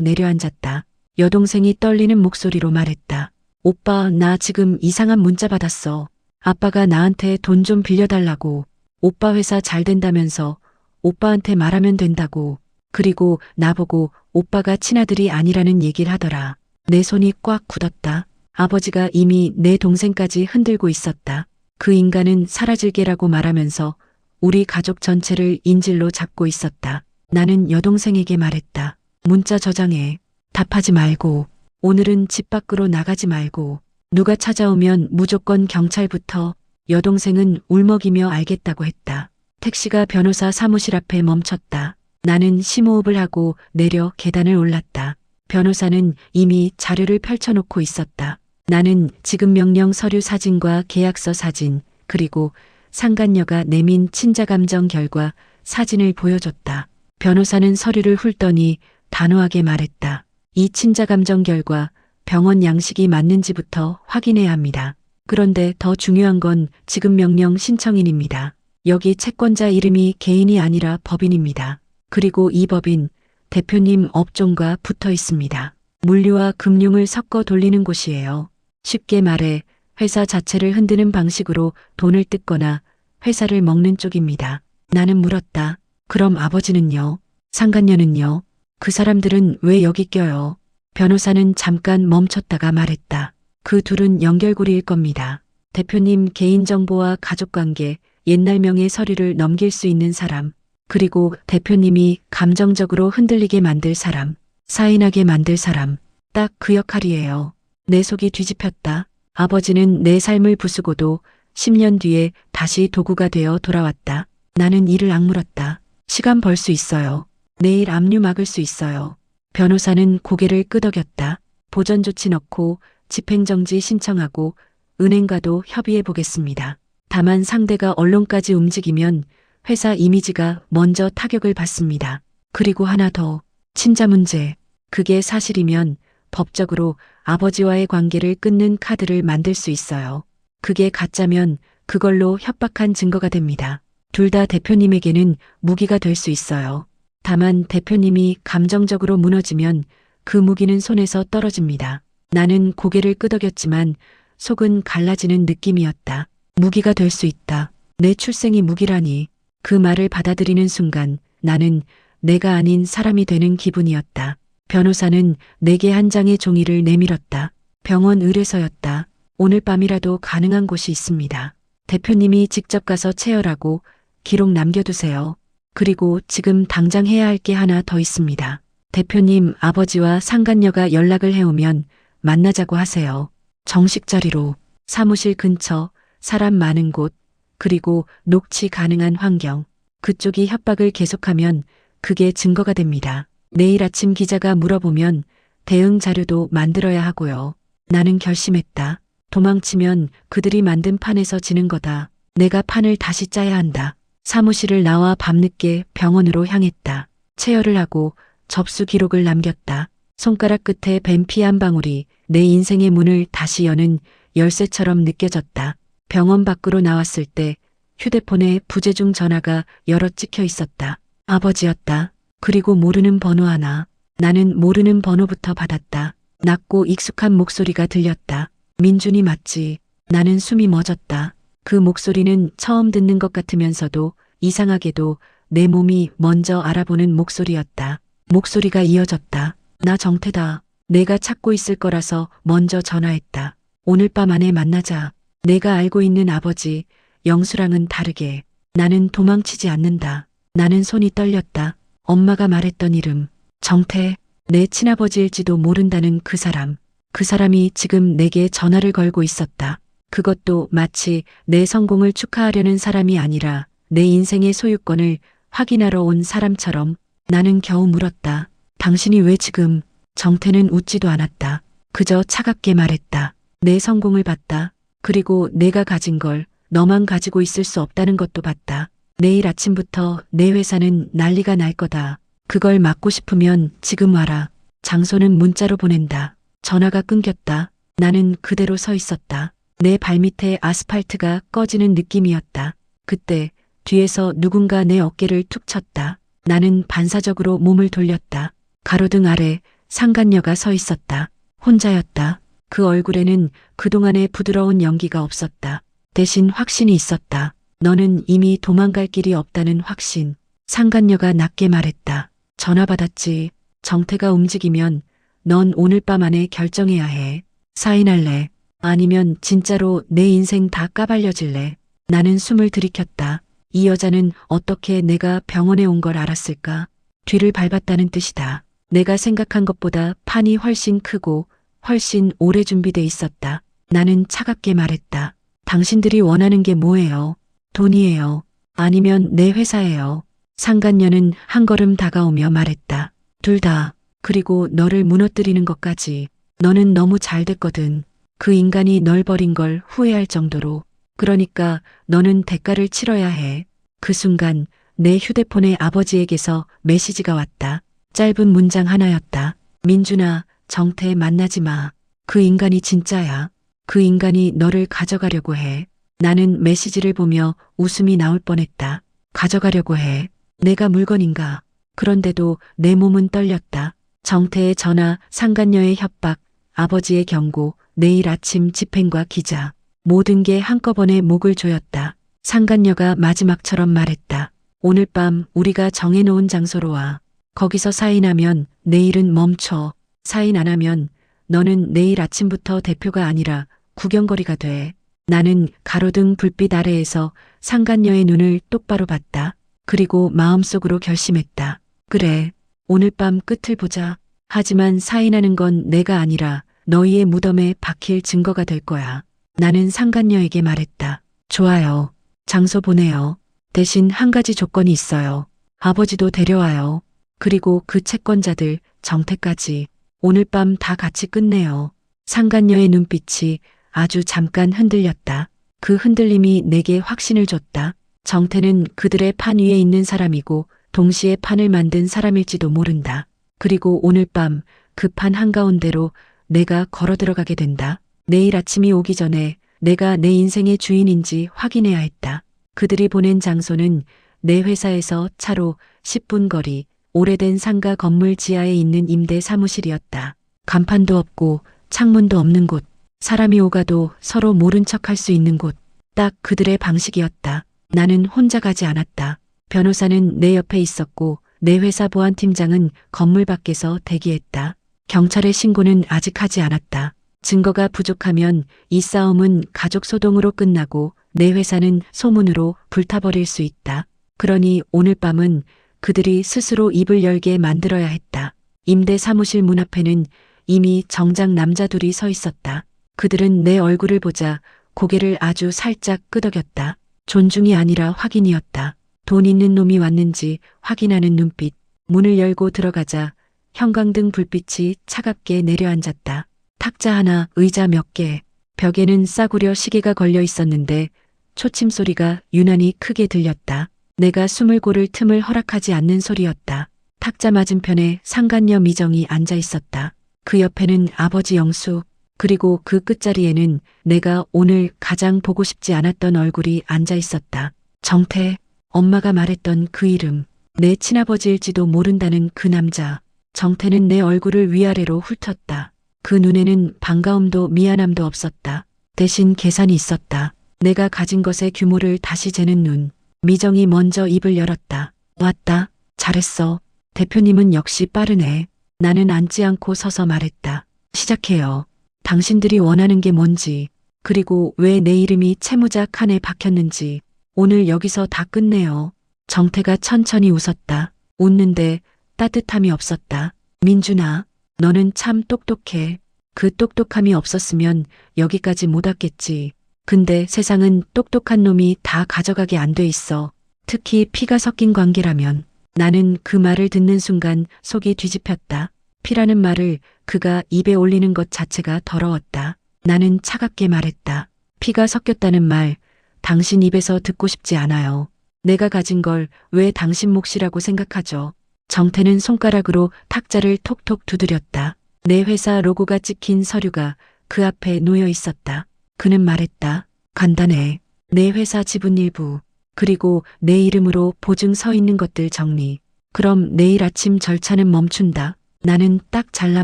내려앉았다. 여동생이 떨리는 목소리로 말했다. 오빠, 나 지금 이상한 문자 받았어. 아빠가 나한테 돈 좀 빌려달라고. 오빠 회사 잘 된다면서 오빠한테 말하면 된다고. 그리고 나보고 오빠가 친아들이 아니라는 얘기를 하더라. 내 손이 꽉 굳었다. 아버지가 이미 내 동생까지 흔들고 있었다. 그 인간은 사라질게라고 말하면서 우리 가족 전체를 인질로 잡고 있었다. 나는 여동생에게 말했다. 문자 저장해. 답하지 말고. 오늘은 집 밖으로 나가지 말고. 누가 찾아오면 무조건 경찰부터. 여동생은 울먹이며 알겠다고 했다. 택시가 변호사 사무실 앞에 멈췄다. 나는 심호흡을 하고 내려 계단을 올랐다. 변호사는 이미 자료를 펼쳐놓고 있었다. 나는 지급 명령 서류 사진과 계약서 사진, 그리고 상간녀가 내민 친자감정 결과 사진을 보여줬다. 변호사는 서류를 훑더니 단호하게 말했다. 이 친자감정 결과 병원 양식이 맞는지부터 확인해야 합니다. 그런데 더 중요한 건 지급 명령 신청인입니다. 여기 채권자 이름이 개인이 아니라 법인입니다. 그리고 이 법인, 대표님 업종과 붙어 있습니다. 물류와 금융을 섞어 돌리는 곳이에요. 쉽게 말해 회사 자체를 흔드는 방식으로 돈을 뜯거나 회사를 먹는 쪽입니다. 나는 물었다. 그럼 아버지는요? 상간녀는요? 그 사람들은 왜 여기 껴요? 변호사는 잠깐 멈췄다가 말했다. 그 둘은 연결고리일 겁니다. 대표님 개인정보와 가족관계, 옛날 명의 서류를 넘길 수 있는 사람, 그리고 대표님이 감정적으로 흔들리게 만들 사람, 사인하게 만들 사람, 딱 그 역할이에요. 내 속이 뒤집혔다. 아버지는 내 삶을 부수고도 10년 뒤에 다시 도구가 되어 돌아왔다. 나는 이를 악물었다. 시간 벌 수 있어요. 내일 압류 막을 수 있어요. 변호사는 고개를 끄덕였다. 보전 조치 넣고 집행정지 신청하고 은행과도 협의해 보겠습니다. 다만 상대가 언론까지 움직이면 회사 이미지가 먼저 타격을 받습니다. 그리고 하나 더, 친자 문제. 그게 사실이면 법적으로 아버지와의 관계를 끊는 카드를 만들 수 있어요. 그게 가짜면 그걸로 협박한 증거가 됩니다. 둘 다 대표님에게는 무기가 될 수 있어요. 다만 대표님이 감정적으로 무너지면 그 무기는 손에서 떨어집니다. 나는 고개를 끄덕였지만 속은 갈라지는 느낌이었다. 무기가 될 수 있다. 내 출생이 무기라니. 그 말을 받아들이는 순간 나는 내가 아닌 사람이 되는 기분이었다. 변호사는 내게 한 장의 종이를 내밀었다. 병원 의뢰서였다. 오늘 밤이라도 가능한 곳이 있습니다. 대표님이 직접 가서 체열하고 기록 남겨두세요. 그리고 지금 당장 해야 할 게 하나 더 있습니다. 대표님 아버지와 상간녀가 연락을 해오면 만나자고 하세요. 정식 자리로, 사무실 근처, 사람 많은 곳, 그리고 녹취 가능한 환경. 그쪽이 협박을 계속하면 그게 증거가 됩니다. 내일 아침 기자가 물어보면 대응 자료도 만들어야 하고요. 나는 결심했다. 도망치면 그들이 만든 판에서 지는 거다. 내가 판을 다시 짜야 한다. 사무실을 나와 밤늦게 병원으로 향했다. 체열을 하고 접수 기록을 남겼다. 손가락 끝에 뱀 피 한 방울이 내 인생의 문을 다시 여는 열쇠처럼 느껴졌다. 병원 밖으로 나왔을 때 휴대폰에 부재중 전화가 여러 찍혀 있었다. 아버지였다. 그리고 모르는 번호 하나. 나는 모르는 번호부터 받았다. 낮고 익숙한 목소리가 들렸다. 민준이 맞지? 나는 숨이 멎었다. 그 목소리는 처음 듣는 것 같으면서도 이상하게도 내 몸이 먼저 알아보는 목소리였다. 목소리가 이어졌다. 나 정태다. 내가 찾고 있을 거라서 먼저 전화했다. 오늘 밤 안에 만나자. 내가 알고 있는 아버지, 영수랑은 다르게. 나는 도망치지 않는다. 나는 손이 떨렸다. 엄마가 말했던 이름. 정태. 내 친아버지일지도 모른다는 그 사람. 그 사람이 지금 내게 전화를 걸고 있었다. 그것도 마치 내 성공을 축하하려는 사람이 아니라 내 인생의 소유권을 확인하러 온 사람처럼. 나는 겨우 물었다. 당신이 왜 지금? 정태는 웃지도 않았다. 그저 차갑게 말했다. 내 성공을 봤다. 그리고 내가 가진 걸 너만 가지고 있을 수 없다는 것도 봤다. 내일 아침부터 내 회사는 난리가 날 거다. 그걸 막고 싶으면 지금 와라. 장소는 문자로 보낸다. 전화가 끊겼다. 나는 그대로 서 있었다. 내 발밑에 아스팔트가 꺼지는 느낌이었다. 그때 뒤에서 누군가 내 어깨를 툭 쳤다. 나는 반사적으로 몸을 돌렸다. 가로등 아래 상간녀가 서 있었다. 혼자였다. 그 얼굴에는 그동안의 부드러운 연기가 없었다. 대신 확신이 있었다. 너는 이미 도망갈 길이 없다는 확신. 상간녀가 낮게 말했다. 전화 받았지. 정태가 움직이면 넌 오늘 밤 안에 결정해야 해. 사인할래? 아니면 진짜로 내 인생 다 까발려질래? 나는 숨을 들이켰다. 이 여자는 어떻게 내가 병원에 온 걸 알았을까? 뒤를 밟았다는 뜻이다. 내가 생각한 것보다 판이 훨씬 크고 훨씬 오래 준비돼 있었다. 나는 차갑게 말했다. 당신들이 원하는 게 뭐예요? 돈이에요. 아니면 내 회사예요. 상간녀는 한 걸음 다가오며 말했다. 둘 다. 그리고 너를 무너뜨리는 것까지. 너는 너무 잘 됐거든. 그 인간이 널 버린 걸 후회할 정도로. 그러니까 너는 대가를 치러야 해. 그 순간 내 휴대폰에 아버지에게서 메시지가 왔다. 짧은 문장 하나였다. 민준아, 정태 만나지 마. 그 인간이 진짜야. 그 인간이 너를 가져가려고 해. 나는 메시지를 보며 웃음이 나올 뻔했다. 가져가려고 해. 내가 물건인가? 그런데도 내 몸은 떨렸다. 정태의 전화, 상간녀의 협박, 아버지의 경고, 내일 아침 집행과 기자. 모든 게 한꺼번에 목을 조였다. 상간녀가 마지막처럼 말했다. 오늘 밤 우리가 정해놓은 장소로 와. 거기서 사인하면 내일은 멈춰. 사인 안 하면 너는 내일 아침부터 대표가 아니라 구경거리가 돼. 나는 가로등 불빛 아래에서 상간녀의 눈을 똑바로 봤다. 그리고 마음속으로 결심했다. 그래, 오늘 밤 끝을 보자. 하지만 사인하는 건 내가 아니라 너희의 무덤에 박힐 증거가 될 거야. 나는 상간녀에게 말했다. 좋아요. 장소 보내요. 대신 한 가지 조건이 있어요. 아버지도 데려와요. 그리고 그 채권자들, 정태까지. 오늘 밤 다 같이 끝내요. 상간녀의 눈빛이 아주 잠깐 흔들렸다. 그 흔들림이 내게 확신을 줬다. 정태는 그들의 판 위에 있는 사람이고 동시에 판을 만든 사람일지도 모른다. 그리고 오늘 밤 그 판 한가운데로 내가 걸어 들어가게 된다. 내일 아침이 오기 전에 내가 내 인생의 주인인지 확인해야 했다. 그들이 보낸 장소는 내 회사에서 차로 10분 거리, 오래된 상가 건물 지하에 있는 임대 사무실이었다. 간판도 없고 창문도 없는 곳, 사람이 오가도 서로 모른 척할 수 있는 곳, 딱 그들의 방식이었다. 나는 혼자 가지 않았다. 변호사는 내 옆에 있었고 내 회사 보안팀장은 건물 밖에서 대기했다. 경찰의 신고는 아직 하지 않았다. 증거가 부족하면 이 싸움은 가족 소동으로 끝나고 내 회사는 소문으로 불타버릴 수 있다. 그러니 오늘 밤은 그들이 스스로 입을 열게 만들어야 했다. 임대 사무실 문 앞에는 이미 정장 남자 둘이 서 있었다. 그들은 내 얼굴을 보자 고개를 아주 살짝 끄덕였다. 존중이 아니라 확인이었다. 돈 있는 놈이 왔는지 확인하는 눈빛. 문을 열고 들어가자 형광등 불빛이 차갑게 내려앉았다. 탁자 하나, 의자 몇 개, 벽에는 싸구려 시계가 걸려 있었는데 초침 소리가 유난히 크게 들렸다. 내가 숨을 고를 틈을 허락하지 않는 소리였다. 탁자 맞은편에 상간녀 미정이 앉아 있었다. 그 옆에는 아버지 영수, 그리고 그 끝자리에는 내가 오늘 가장 보고 싶지 않았던 얼굴이 앉아 있었다. 정태, 엄마가 말했던 그 이름, 내 친아버지일지도 모른다는 그 남자. 정태는 내 얼굴을 위아래로 훑었다. 그 눈에는 반가움도 미안함도 없었다. 대신 계산이 있었다. 내가 가진 것의 규모를 다시 재는 눈. 미정이 먼저 입을 열었다. 왔다. 잘했어. 대표님은 역시 빠르네. 나는 앉지 않고 서서 말했다. 시작해요. 당신들이 원하는 게 뭔지, 그리고 왜 내 이름이 채무자 칸에 박혔는지, 오늘 여기서 다 끝내요. 정태가 천천히 웃었다. 웃는데 따뜻함이 없었다. 민준아, 너는 참 똑똑해. 그 똑똑함이 없었으면 여기까지 못 왔겠지. 근데 세상은 똑똑한 놈이 다 가져가게 안 돼 있어. 특히 피가 섞인 관계라면. 나는 그 말을 듣는 순간 속이 뒤집혔다. 피라는 말을 그가 입에 올리는 것 자체가 더러웠다. 나는 차갑게 말했다. 피가 섞였다는 말, 당신 입에서 듣고 싶지 않아요. 내가 가진 걸 왜 당신 몫이라고 생각하죠? 정태는 손가락으로 탁자를 톡톡 두드렸다. 내 회사 로고가 찍힌 서류가 그 앞에 놓여 있었다. 그는 말했다. 간단해. 내 회사 지분 일부, 그리고 내 이름으로 보증 서 있는 것들 정리. 그럼 내일 아침 절차는 멈춘다. 나는 딱 잘라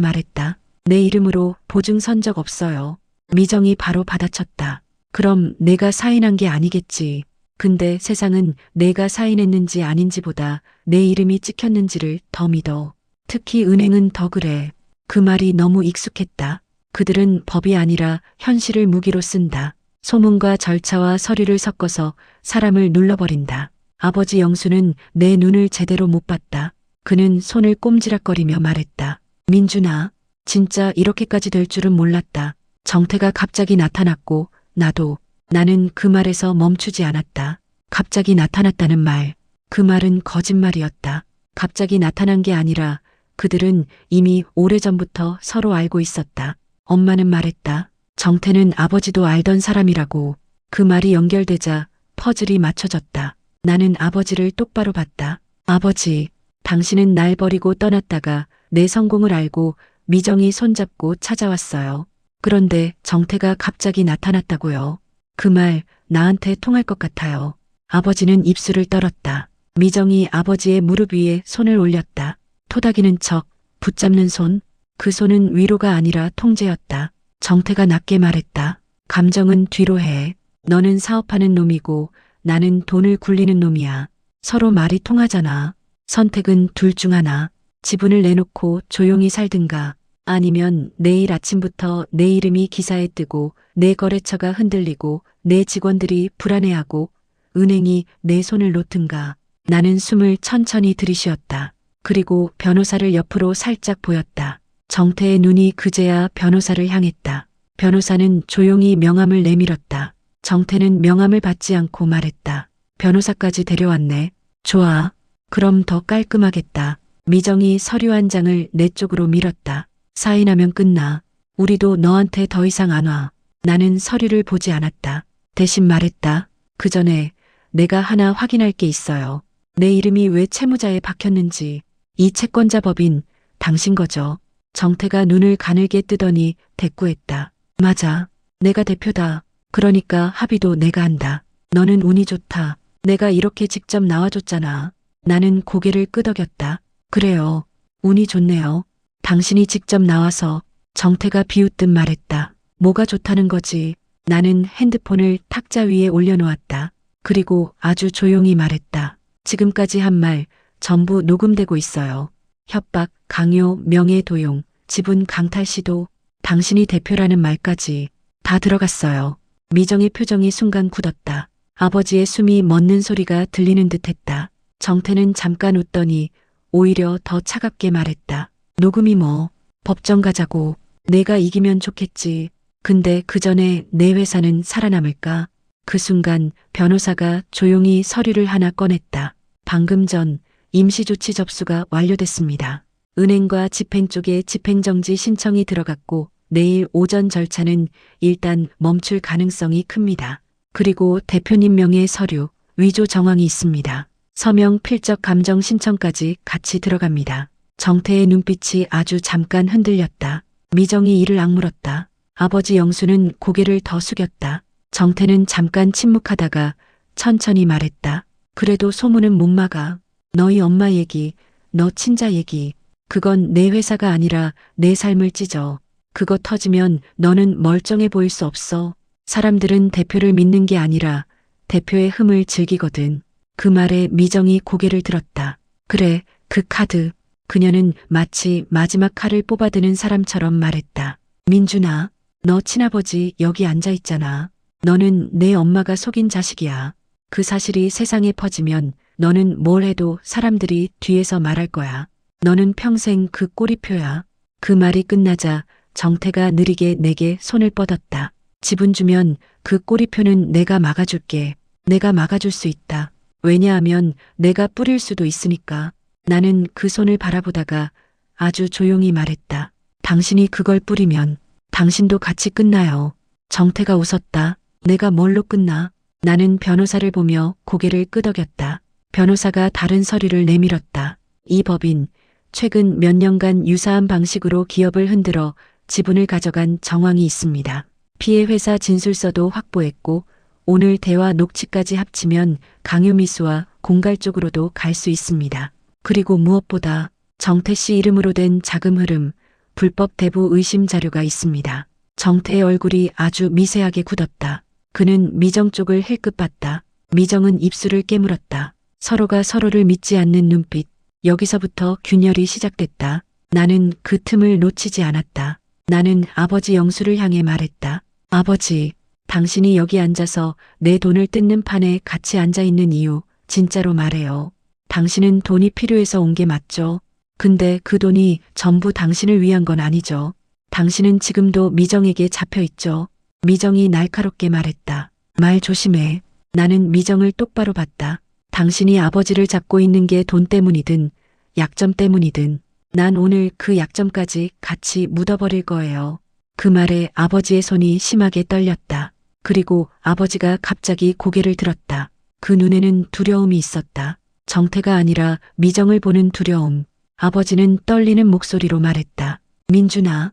말했다. 내 이름으로 보증 선 적 없어요. 미정이 바로 받아쳤다. 그럼 내가 사인한 게 아니겠지. 근데 세상은 내가 사인했는지 아닌지보다 내 이름이 찍혔는지를 더 믿어. 특히 은행은 더 그래. 그 말이 너무 익숙했다. 그들은 법이 아니라 현실을 무기로 쓴다. 소문과 절차와 서류를 섞어서 사람을 눌러버린다. 아버지 영수는 내 눈을 제대로 못 봤다. 그는 손을 꼼지락거리며 말했다. 민준아, 진짜 이렇게까지 될 줄은 몰랐다. 정태가 갑자기 나타났고 나도. 나는 그 말에서 멈추지 않았다. 갑자기 나타났다는 말. 그 말은 거짓말이었다. 갑자기 나타난 게 아니라 그들은 이미 오래전부터 서로 알고 있었다. 엄마는 말했다. 정태는 아버지도 알던 사람이라고. 그 말이 연결되자 퍼즐이 맞춰졌다. 나는 아버지를 똑바로 봤다. 아버지, 당신은 날 버리고 떠났다가 내 성공을 알고 미정이 손잡고 찾아왔어요. 그런데 정태가 갑자기 나타났다고요. 그 말 나한테 통할 것 같아요. 아버지는 입술을 떨었다. 미정이 아버지의 무릎 위에 손을 올렸다. 토닥이는 척 붙잡는 손. 그 손은 위로가 아니라 통제였다. 정태가 낮게 말했다. 감정은 뒤로 해. 너는 사업하는 놈이고 나는 돈을 굴리는 놈이야. 서로 말이 통하잖아. 선택은 둘 중 하나. 지분을 내놓고 조용히 살든가 아니면 내일 아침부터 내 이름이 기사에 뜨고 내 거래처가 흔들리고 내 직원들이 불안해하고 은행이 내 손을 놓든가. 나는 숨을 천천히 들이쉬었다. 그리고 변호사를 옆으로 살짝 보였다. 정태의 눈이 그제야 변호사를 향했다. 변호사는 조용히 명함을 내밀었다. 정태는 명함을 받지 않고 말했다. 변호사까지 데려왔네. 좋아. 그럼 더 깔끔하겠다. 미정이 서류 한 장을 내 쪽으로 밀었다. 사인하면 끝나. 우리도 너한테 더 이상 안 와. 나는 서류를 보지 않았다. 대신 말했다. 그 전에 내가 하나 확인할 게 있어요. 내 이름이 왜 채무자에 박혔는지. 이 채권자 법인 당신 거죠. 정태가 눈을 가늘게 뜨더니 대꾸했다. 맞아. 내가 대표다. 그러니까 합의도 내가 한다. 너는 운이 좋다. 내가 이렇게 직접 나와줬잖아. 나는 고개를 끄덕였다. 그래요. 운이 좋네요. 당신이 직접 나와서. 정태가 비웃듯 말했다. 뭐가 좋다는 거지. 나는 핸드폰을 탁자 위에 올려놓았다. 그리고 아주 조용히 말했다. 지금까지 한 말 전부 녹음되고 있어요. 협박, 강요, 명예도용, 지분 강탈 시도, 당신이 대표라는 말까지 다 들어갔어요. 미정의 표정이 순간 굳었다. 아버지의 숨이 멎는 소리가 들리는 듯했다. 정태는 잠깐 웃더니 오히려 더 차갑게 말했다. 녹음이 뭐, 법정 가자고. 내가 이기면 좋겠지. 근데 그 전에 내 회사는 살아남을까? 그 순간 변호사가 조용히 서류를 하나 꺼냈다. 방금 전 임시조치 접수가 완료됐습니다. 은행과 집행 쪽에 집행정지 신청이 들어갔고 내일 오전 절차는 일단 멈출 가능성이 큽니다. 그리고 대표님 명의 서류, 위조 정황이 있습니다. 서명 필적 감정 신청까지 같이 들어갑니다. 정태의 눈빛이 아주 잠깐 흔들렸다. 미정이 이를 악물었다. 아버지 영수는 고개를 더 숙였다. 정태는 잠깐 침묵하다가 천천히 말했다. 그래도 소문은 못 막아. 너희 엄마 얘기, 너 친자 얘기. 그건 내 회사가 아니라 내 삶을 찢어. 그거 터지면 너는 멀쩡해 보일 수 없어. 사람들은 대표를 믿는 게 아니라 대표의 흠을 즐기거든. 그 말에 미정이 고개를 들었다. 그래, 그 카드. 그녀는 마치 마지막 칼을 뽑아드는 사람처럼 말했다. 민준아, 너 친아버지 여기 앉아있잖아. 너는 내 엄마가 속인 자식이야. 그 사실이 세상에 퍼지면 너는 뭘 해도 사람들이 뒤에서 말할 거야. 너는 평생 그 꼬리표야. 그 말이 끝나자 정태가 느리게 내게 손을 뻗었다. 지분 주면 그 꼬리표는 내가 막아줄게. 내가 막아줄 수 있다. 왜냐하면 내가 뿌릴 수도 있으니까. 나는 그 손을 바라보다가 아주 조용히 말했다. 당신이 그걸 뿌리면 당신도 같이 끝나요. 정태가 웃었다. 내가 뭘로 끝나? 나는 변호사를 보며 고개를 끄덕였다. 변호사가 다른 서류를 내밀었다. 이 법인, 최근 몇 년간 유사한 방식으로 기업을 흔들어 지분을 가져간 정황이 있습니다. 피해 회사 진술서도 확보했고 오늘 대화 녹취까지 합치면 강요미수와 공갈 쪽으로도 갈 수 있습니다. 그리고 무엇보다 정태 씨 이름으로 된 자금 흐름, 불법 대부 의심 자료가 있습니다. 정태의 얼굴이 아주 미세하게 굳었다. 그는 미정 쪽을 힐끗 봤다. 미정은 입술을 깨물었다. 서로가 서로를 믿지 않는 눈빛. 여기서부터 균열이 시작됐다. 나는 그 틈을 놓치지 않았다. 나는 아버지 영수를 향해 말했다. 아버지, 당신이 여기 앉아서 내 돈을 뜯는 판에 같이 앉아있는 이유 진짜로 말해요. 당신은 돈이 필요해서 온 게 맞죠? 근데 그 돈이 전부 당신을 위한 건 아니죠. 당신은 지금도 미정에게 잡혀있죠. 미정이 날카롭게 말했다. 말 조심해. 나는 미정을 똑바로 봤다. 당신이 아버지를 잡고 있는 게 돈 때문이든 약점 때문이든 난 오늘 그 약점까지 같이 묻어버릴 거예요. 그 말에 아버지의 손이 심하게 떨렸다. 그리고 아버지가 갑자기 고개를 들었다. 그 눈에는 두려움이 있었다. 정태가 아니라 미정을 보는 두려움. 아버지는 떨리는 목소리로 말했다. 민준아,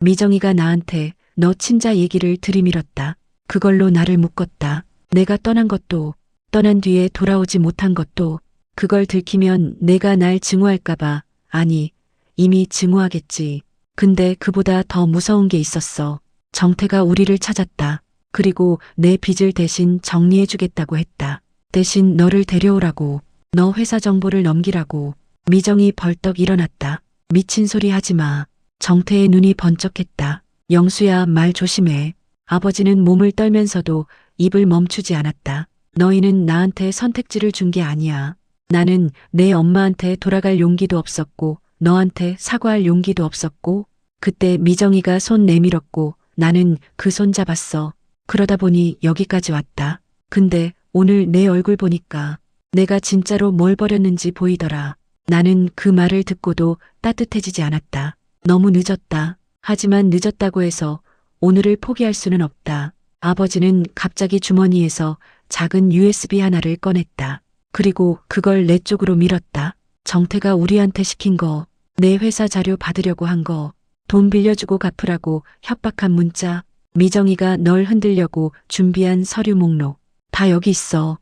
미정이가 나한테 너 친자 얘기를 들이밀었다. 그걸로 나를 묶었다. 내가 떠난 것도, 떠난 뒤에 돌아오지 못한 것도, 그걸 들키면 내가 날 증오할까봐, 아니, 이미 증오하겠지. 근데 그보다 더 무서운 게 있었어. 정태가 우리를 찾았다. 그리고 내 빚을 대신 정리해주겠다고 했다. 대신 너를 데려오라고. 너 회사 정보를 넘기라고. 미정이 벌떡 일어났다. 미친 소리 하지 마. 정태의 눈이 번쩍했다. 영수야, 말 조심해. 아버지는 몸을 떨면서도 입을 멈추지 않았다. 너희는 나한테 선택지를 준 게 아니야. 나는 내 엄마한테 돌아갈 용기도 없었고 너한테 사과할 용기도 없었고 그때 미정이가 손 내밀었고 나는 그 손 잡았어. 그러다 보니 여기까지 왔다. 근데 오늘 내 얼굴 보니까 내가 진짜로 뭘 버렸는지 보이더라. 나는 그 말을 듣고도 따뜻해지지 않았다. 너무 늦었다. 하지만 늦었다고 해서 오늘을 포기할 수는 없다. 아버지는 갑자기 주머니에서 작은 USB 하나를 꺼냈다. 그리고 그걸 내 쪽으로 밀었다. 정태가 우리한테 시킨 거, 내 회사 자료 받으려고 한 거, 돈 빌려주고 갚으라고 협박한 문자, 미정이가 널 흔들려고 준비한 서류 목록, 다 여기 있어.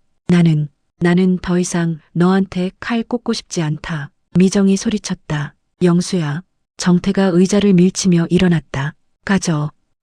나는 더 이상 너한테 칼 꽂고 싶지 않다. 미정이 소리쳤다. 영수야. 정태가 의자를 밀치며 일어났다.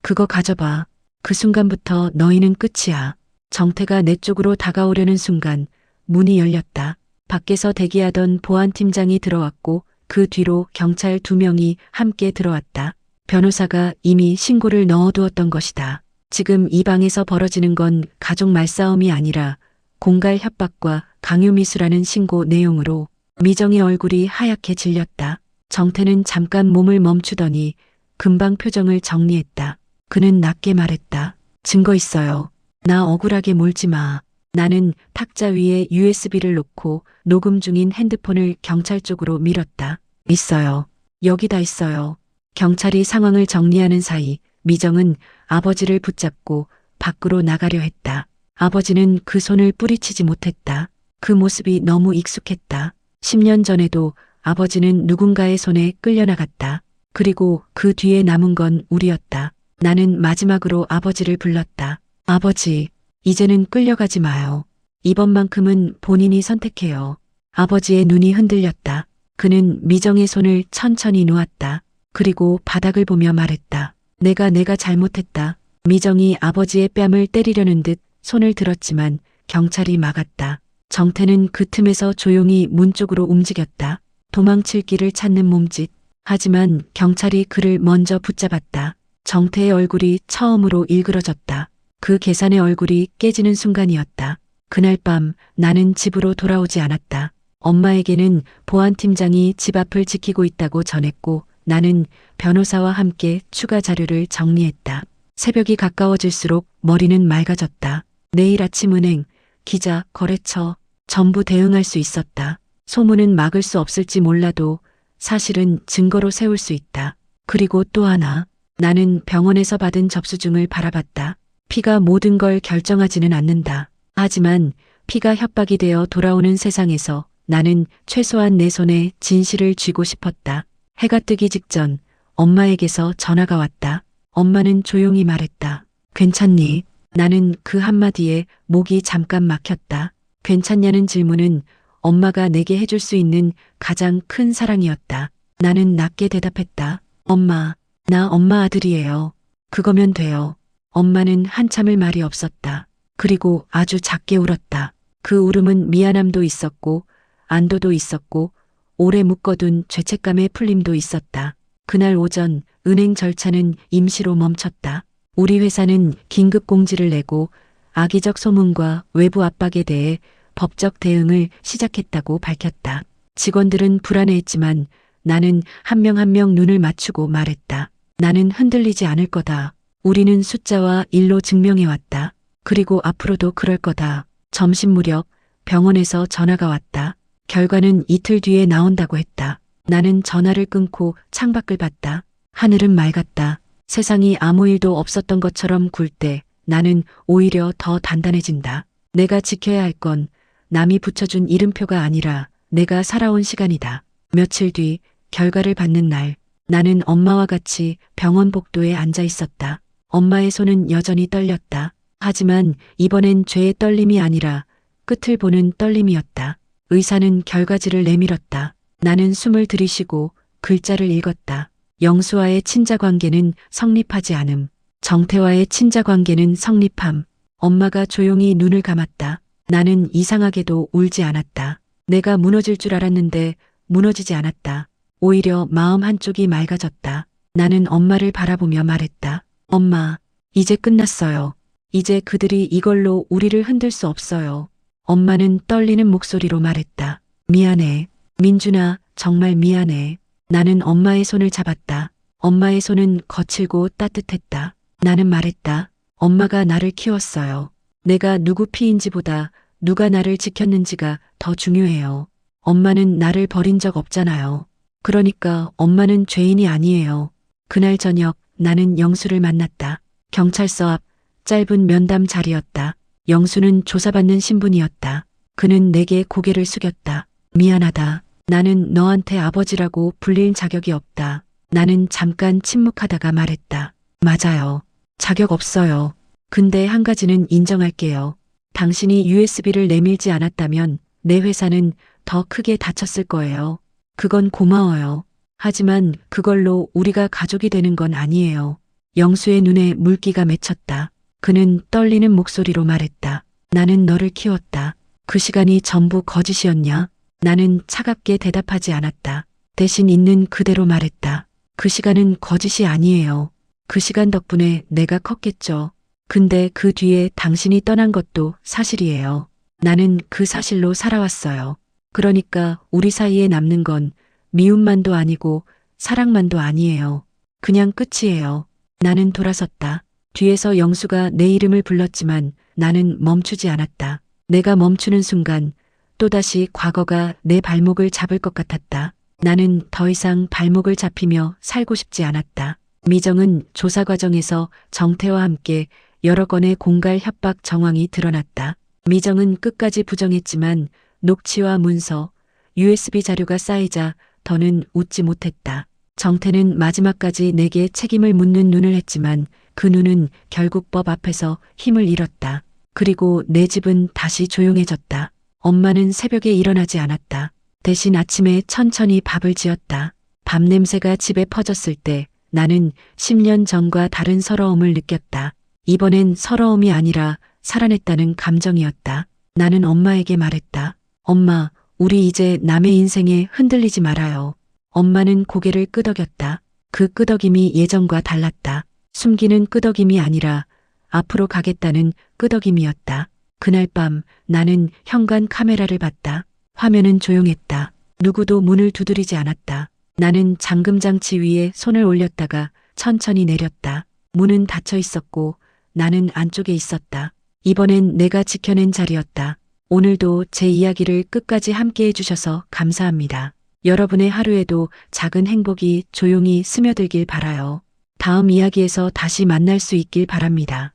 그거 가져봐. 그 순간부터 너희는 끝이야. 정태가 내 쪽으로 다가오려는 순간 문이 열렸다. 밖에서 대기하던 보안팀장이 들어왔고 그 뒤로 경찰 2명이 함께 들어왔다. 변호사가 이미 신고를 넣어두었던 것이다. 지금 이 방에서 벌어지는 건 가족 말싸움이 아니라 공갈 협박과 강요미수라는 신고 내용으로 미정의 얼굴이 하얗게 질렸다. 정태는 잠깐 몸을 멈추더니 금방 표정을 정리했다. 그는 낮게 말했다. 증거 있어요. 나 억울하게 몰지 마. 나는 탁자 위에 USB를 놓고 녹음 중인 핸드폰을 경찰 쪽으로 밀었다. 있어요. 여기다 있어요. 경찰이 상황을 정리하는 사이 미정은 아버지를 붙잡고 밖으로 나가려 했다. 아버지는 그 손을 뿌리치지 못했다. 그 모습이 너무 익숙했다. 10년 전에도 아버지는 누군가의 손에 끌려나갔다. 그리고 그 뒤에 남은 건 우리였다. 나는 마지막으로 아버지를 불렀다. 아버지, 이제는 끌려가지 마요. 이번만큼은 본인이 선택해요. 아버지의 눈이 흔들렸다. 그는 미정의 손을 천천히 놓았다. 그리고 바닥을 보며 말했다. 내가 잘못했다. 미정이 아버지의 뺨을 때리려는 듯 손을 들었지만 경찰이 막았다. 정태는 그 틈에서 조용히 문 쪽으로 움직였다. 도망칠 길을 찾는 몸짓. 하지만 경찰이 그를 먼저 붙잡았다. 정태의 얼굴이 처음으로 일그러졌다. 그 계산의 얼굴이 깨지는 순간이었다. 그날 밤 나는 집으로 돌아오지 않았다. 엄마에게는 보안팀장이 집 앞을 지키고 있다고 전했고 나는 변호사와 함께 추가 자료를 정리했다. 새벽이 가까워질수록 머리는 맑아졌다. 내일 아침 은행, 기자, 거래처 전부 대응할 수 있었다. 소문은 막을 수 없을지 몰라도 사실은 증거로 세울 수 있다. 그리고 또 하나, 나는 병원에서 받은 접수증을 바라봤다. 피가 모든 걸 결정하지는 않는다. 하지만 피가 협박이 되어 돌아오는 세상에서 나는 최소한 내 손에 진실을 쥐고 싶었다. 해가 뜨기 직전 엄마에게서 전화가 왔다. 엄마는 조용히 말했다. 괜찮니? 나는 그 한마디에 목이 잠깐 막혔다. 괜찮냐는 질문은 엄마가 내게 해줄 수 있는 가장 큰 사랑이었다. 나는 낮게 대답했다. 엄마, 나 엄마 아들이에요. 그거면 돼요. 엄마는 한참을 말이 없었다. 그리고 아주 작게 울었다. 그 울음은 미안함도 있었고 안도도 있었고 오래 묶어둔 죄책감의 풀림도 있었다. 그날 오전 은행 절차는 임시로 멈췄다. 우리 회사는 긴급 공지를 내고 악의적 소문과 외부 압박에 대해 법적 대응을 시작했다고 밝혔다. 직원들은 불안해했지만 나는 한 명 한 명 눈을 맞추고 말했다. 나는 흔들리지 않을 거다. 우리는 숫자와 일로 증명해왔다. 그리고 앞으로도 그럴 거다. 점심 무렵 병원에서 전화가 왔다. 결과는 이틀 뒤에 나온다고 했다. 나는 전화를 끊고 창밖을 봤다. 하늘은 맑았다. 세상이 아무 일도 없었던 것처럼 굴 때 나는 오히려 더 단단해진다. 내가 지켜야 할 건 남이 붙여준 이름표가 아니라 내가 살아온 시간이다. 며칠 뒤 결과를 받는 날, 나는 엄마와 같이 병원 복도에 앉아 있었다. 엄마의 손은 여전히 떨렸다. 하지만 이번엔 죄의 떨림이 아니라 끝을 보는 떨림이었다. 의사는 결과지를 내밀었다. 나는 숨을 들이쉬고 글자를 읽었다. 영수와의 친자 관계는 성립하지 않음. 정태와의 친자 관계는 성립함. 엄마가 조용히 눈을 감았다. 나는 이상하게도 울지 않았다. 내가 무너질 줄 알았는데 무너지지 않았다. 오히려 마음 한쪽이 맑아졌다. 나는 엄마를 바라보며 말했다. 엄마, 이제 끝났어요. 이제 그들이 이걸로 우리를 흔들 수 없어요. 엄마는 떨리는 목소리로 말했다. 미안해. 민준아, 정말 미안해. 나는 엄마의 손을 잡았다. 엄마의 손은 거칠고 따뜻했다. 나는 말했다. 엄마가 나를 키웠어요. 내가 누구 피인지보다 누가 나를 지켰는지가 더 중요해요. 엄마는 나를 버린 적 없잖아요. 그러니까 엄마는 죄인이 아니에요. 그날 저녁 나는 영수를 만났다. 경찰서 앞 짧은 면담 자리였다. 영수는 조사받는 신분이었다. 그는 내게 고개를 숙였다. 미안하다. 나는 너한테 아버지라고 불릴 자격이 없다. 나는 잠깐 침묵하다가 말했다. 맞아요. 자격 없어요. 근데 한 가지는 인정할게요. 당신이 USB를 내밀지 않았다면 내 회사는 더 크게 다쳤을 거예요. 그건 고마워요. 하지만 그걸로 우리가 가족이 되는 건 아니에요. 영수의 눈에 물기가 맺혔다. 그는 떨리는 목소리로 말했다. 나는 너를 키웠다. 그 시간이 전부 거짓이었냐? 나는 차갑게 대답하지 않았다. 대신 있는 그대로 말했다. 그 시간은 거짓이 아니에요. 그 시간 덕분에 내가 컸겠죠. 근데 그 뒤에 당신이 떠난 것도 사실이에요. 나는 그 사실로 살아왔어요. 그러니까 우리 사이에 남는 건 미움만도 아니고 사랑만도 아니에요. 그냥 끝이에요. 나는 돌아섰다. 뒤에서 영수가 내 이름을 불렀지만 나는 멈추지 않았다. 내가 멈추는 순간 또다시 과거가 내 발목을 잡을 것 같았다. 나는 더 이상 발목을 잡히며 살고 싶지 않았다. 미정은 조사 과정에서 정태와 함께 여러 건의 공갈 협박 정황이 드러났다. 미정은 끝까지 부정했지만 녹취와 문서, USB 자료가 쌓이자 더는 웃지 못했다. 정태는 마지막까지 내게 책임을 묻는 눈을 했지만 그 눈은 결국 법 앞에서 힘을 잃었다. 그리고 내 집은 다시 조용해졌다. 엄마는 새벽에 일어나지 않았다. 대신 아침에 천천히 밥을 지었다. 밥 냄새가 집에 퍼졌을 때 나는 10년 전과 다른 서러움을 느꼈다. 이번엔 서러움이 아니라 살아냈다는 감정이었다. 나는 엄마에게 말했다. 엄마, 우리 이제 남의 인생에 흔들리지 말아요. 엄마는 고개를 끄덕였다. 그 끄덕임이 예전과 달랐다. 숨기는 끄덕임이 아니라 앞으로 가겠다는 끄덕임이었다. 그날 밤 나는 현관 카메라를 봤다. 화면은 조용했다. 누구도 문을 두드리지 않았다. 나는 잠금장치 위에 손을 올렸다가 천천히 내렸다. 문은 닫혀 있었고 나는 안쪽에 있었다. 이번엔 내가 지켜낸 자리였다. 오늘도 제 이야기를 끝까지 함께 해주셔서 감사합니다. 여러분의 하루에도 작은 행복이 조용히 스며들길 바라요. 다음 이야기에서 다시 만날 수 있길 바랍니다.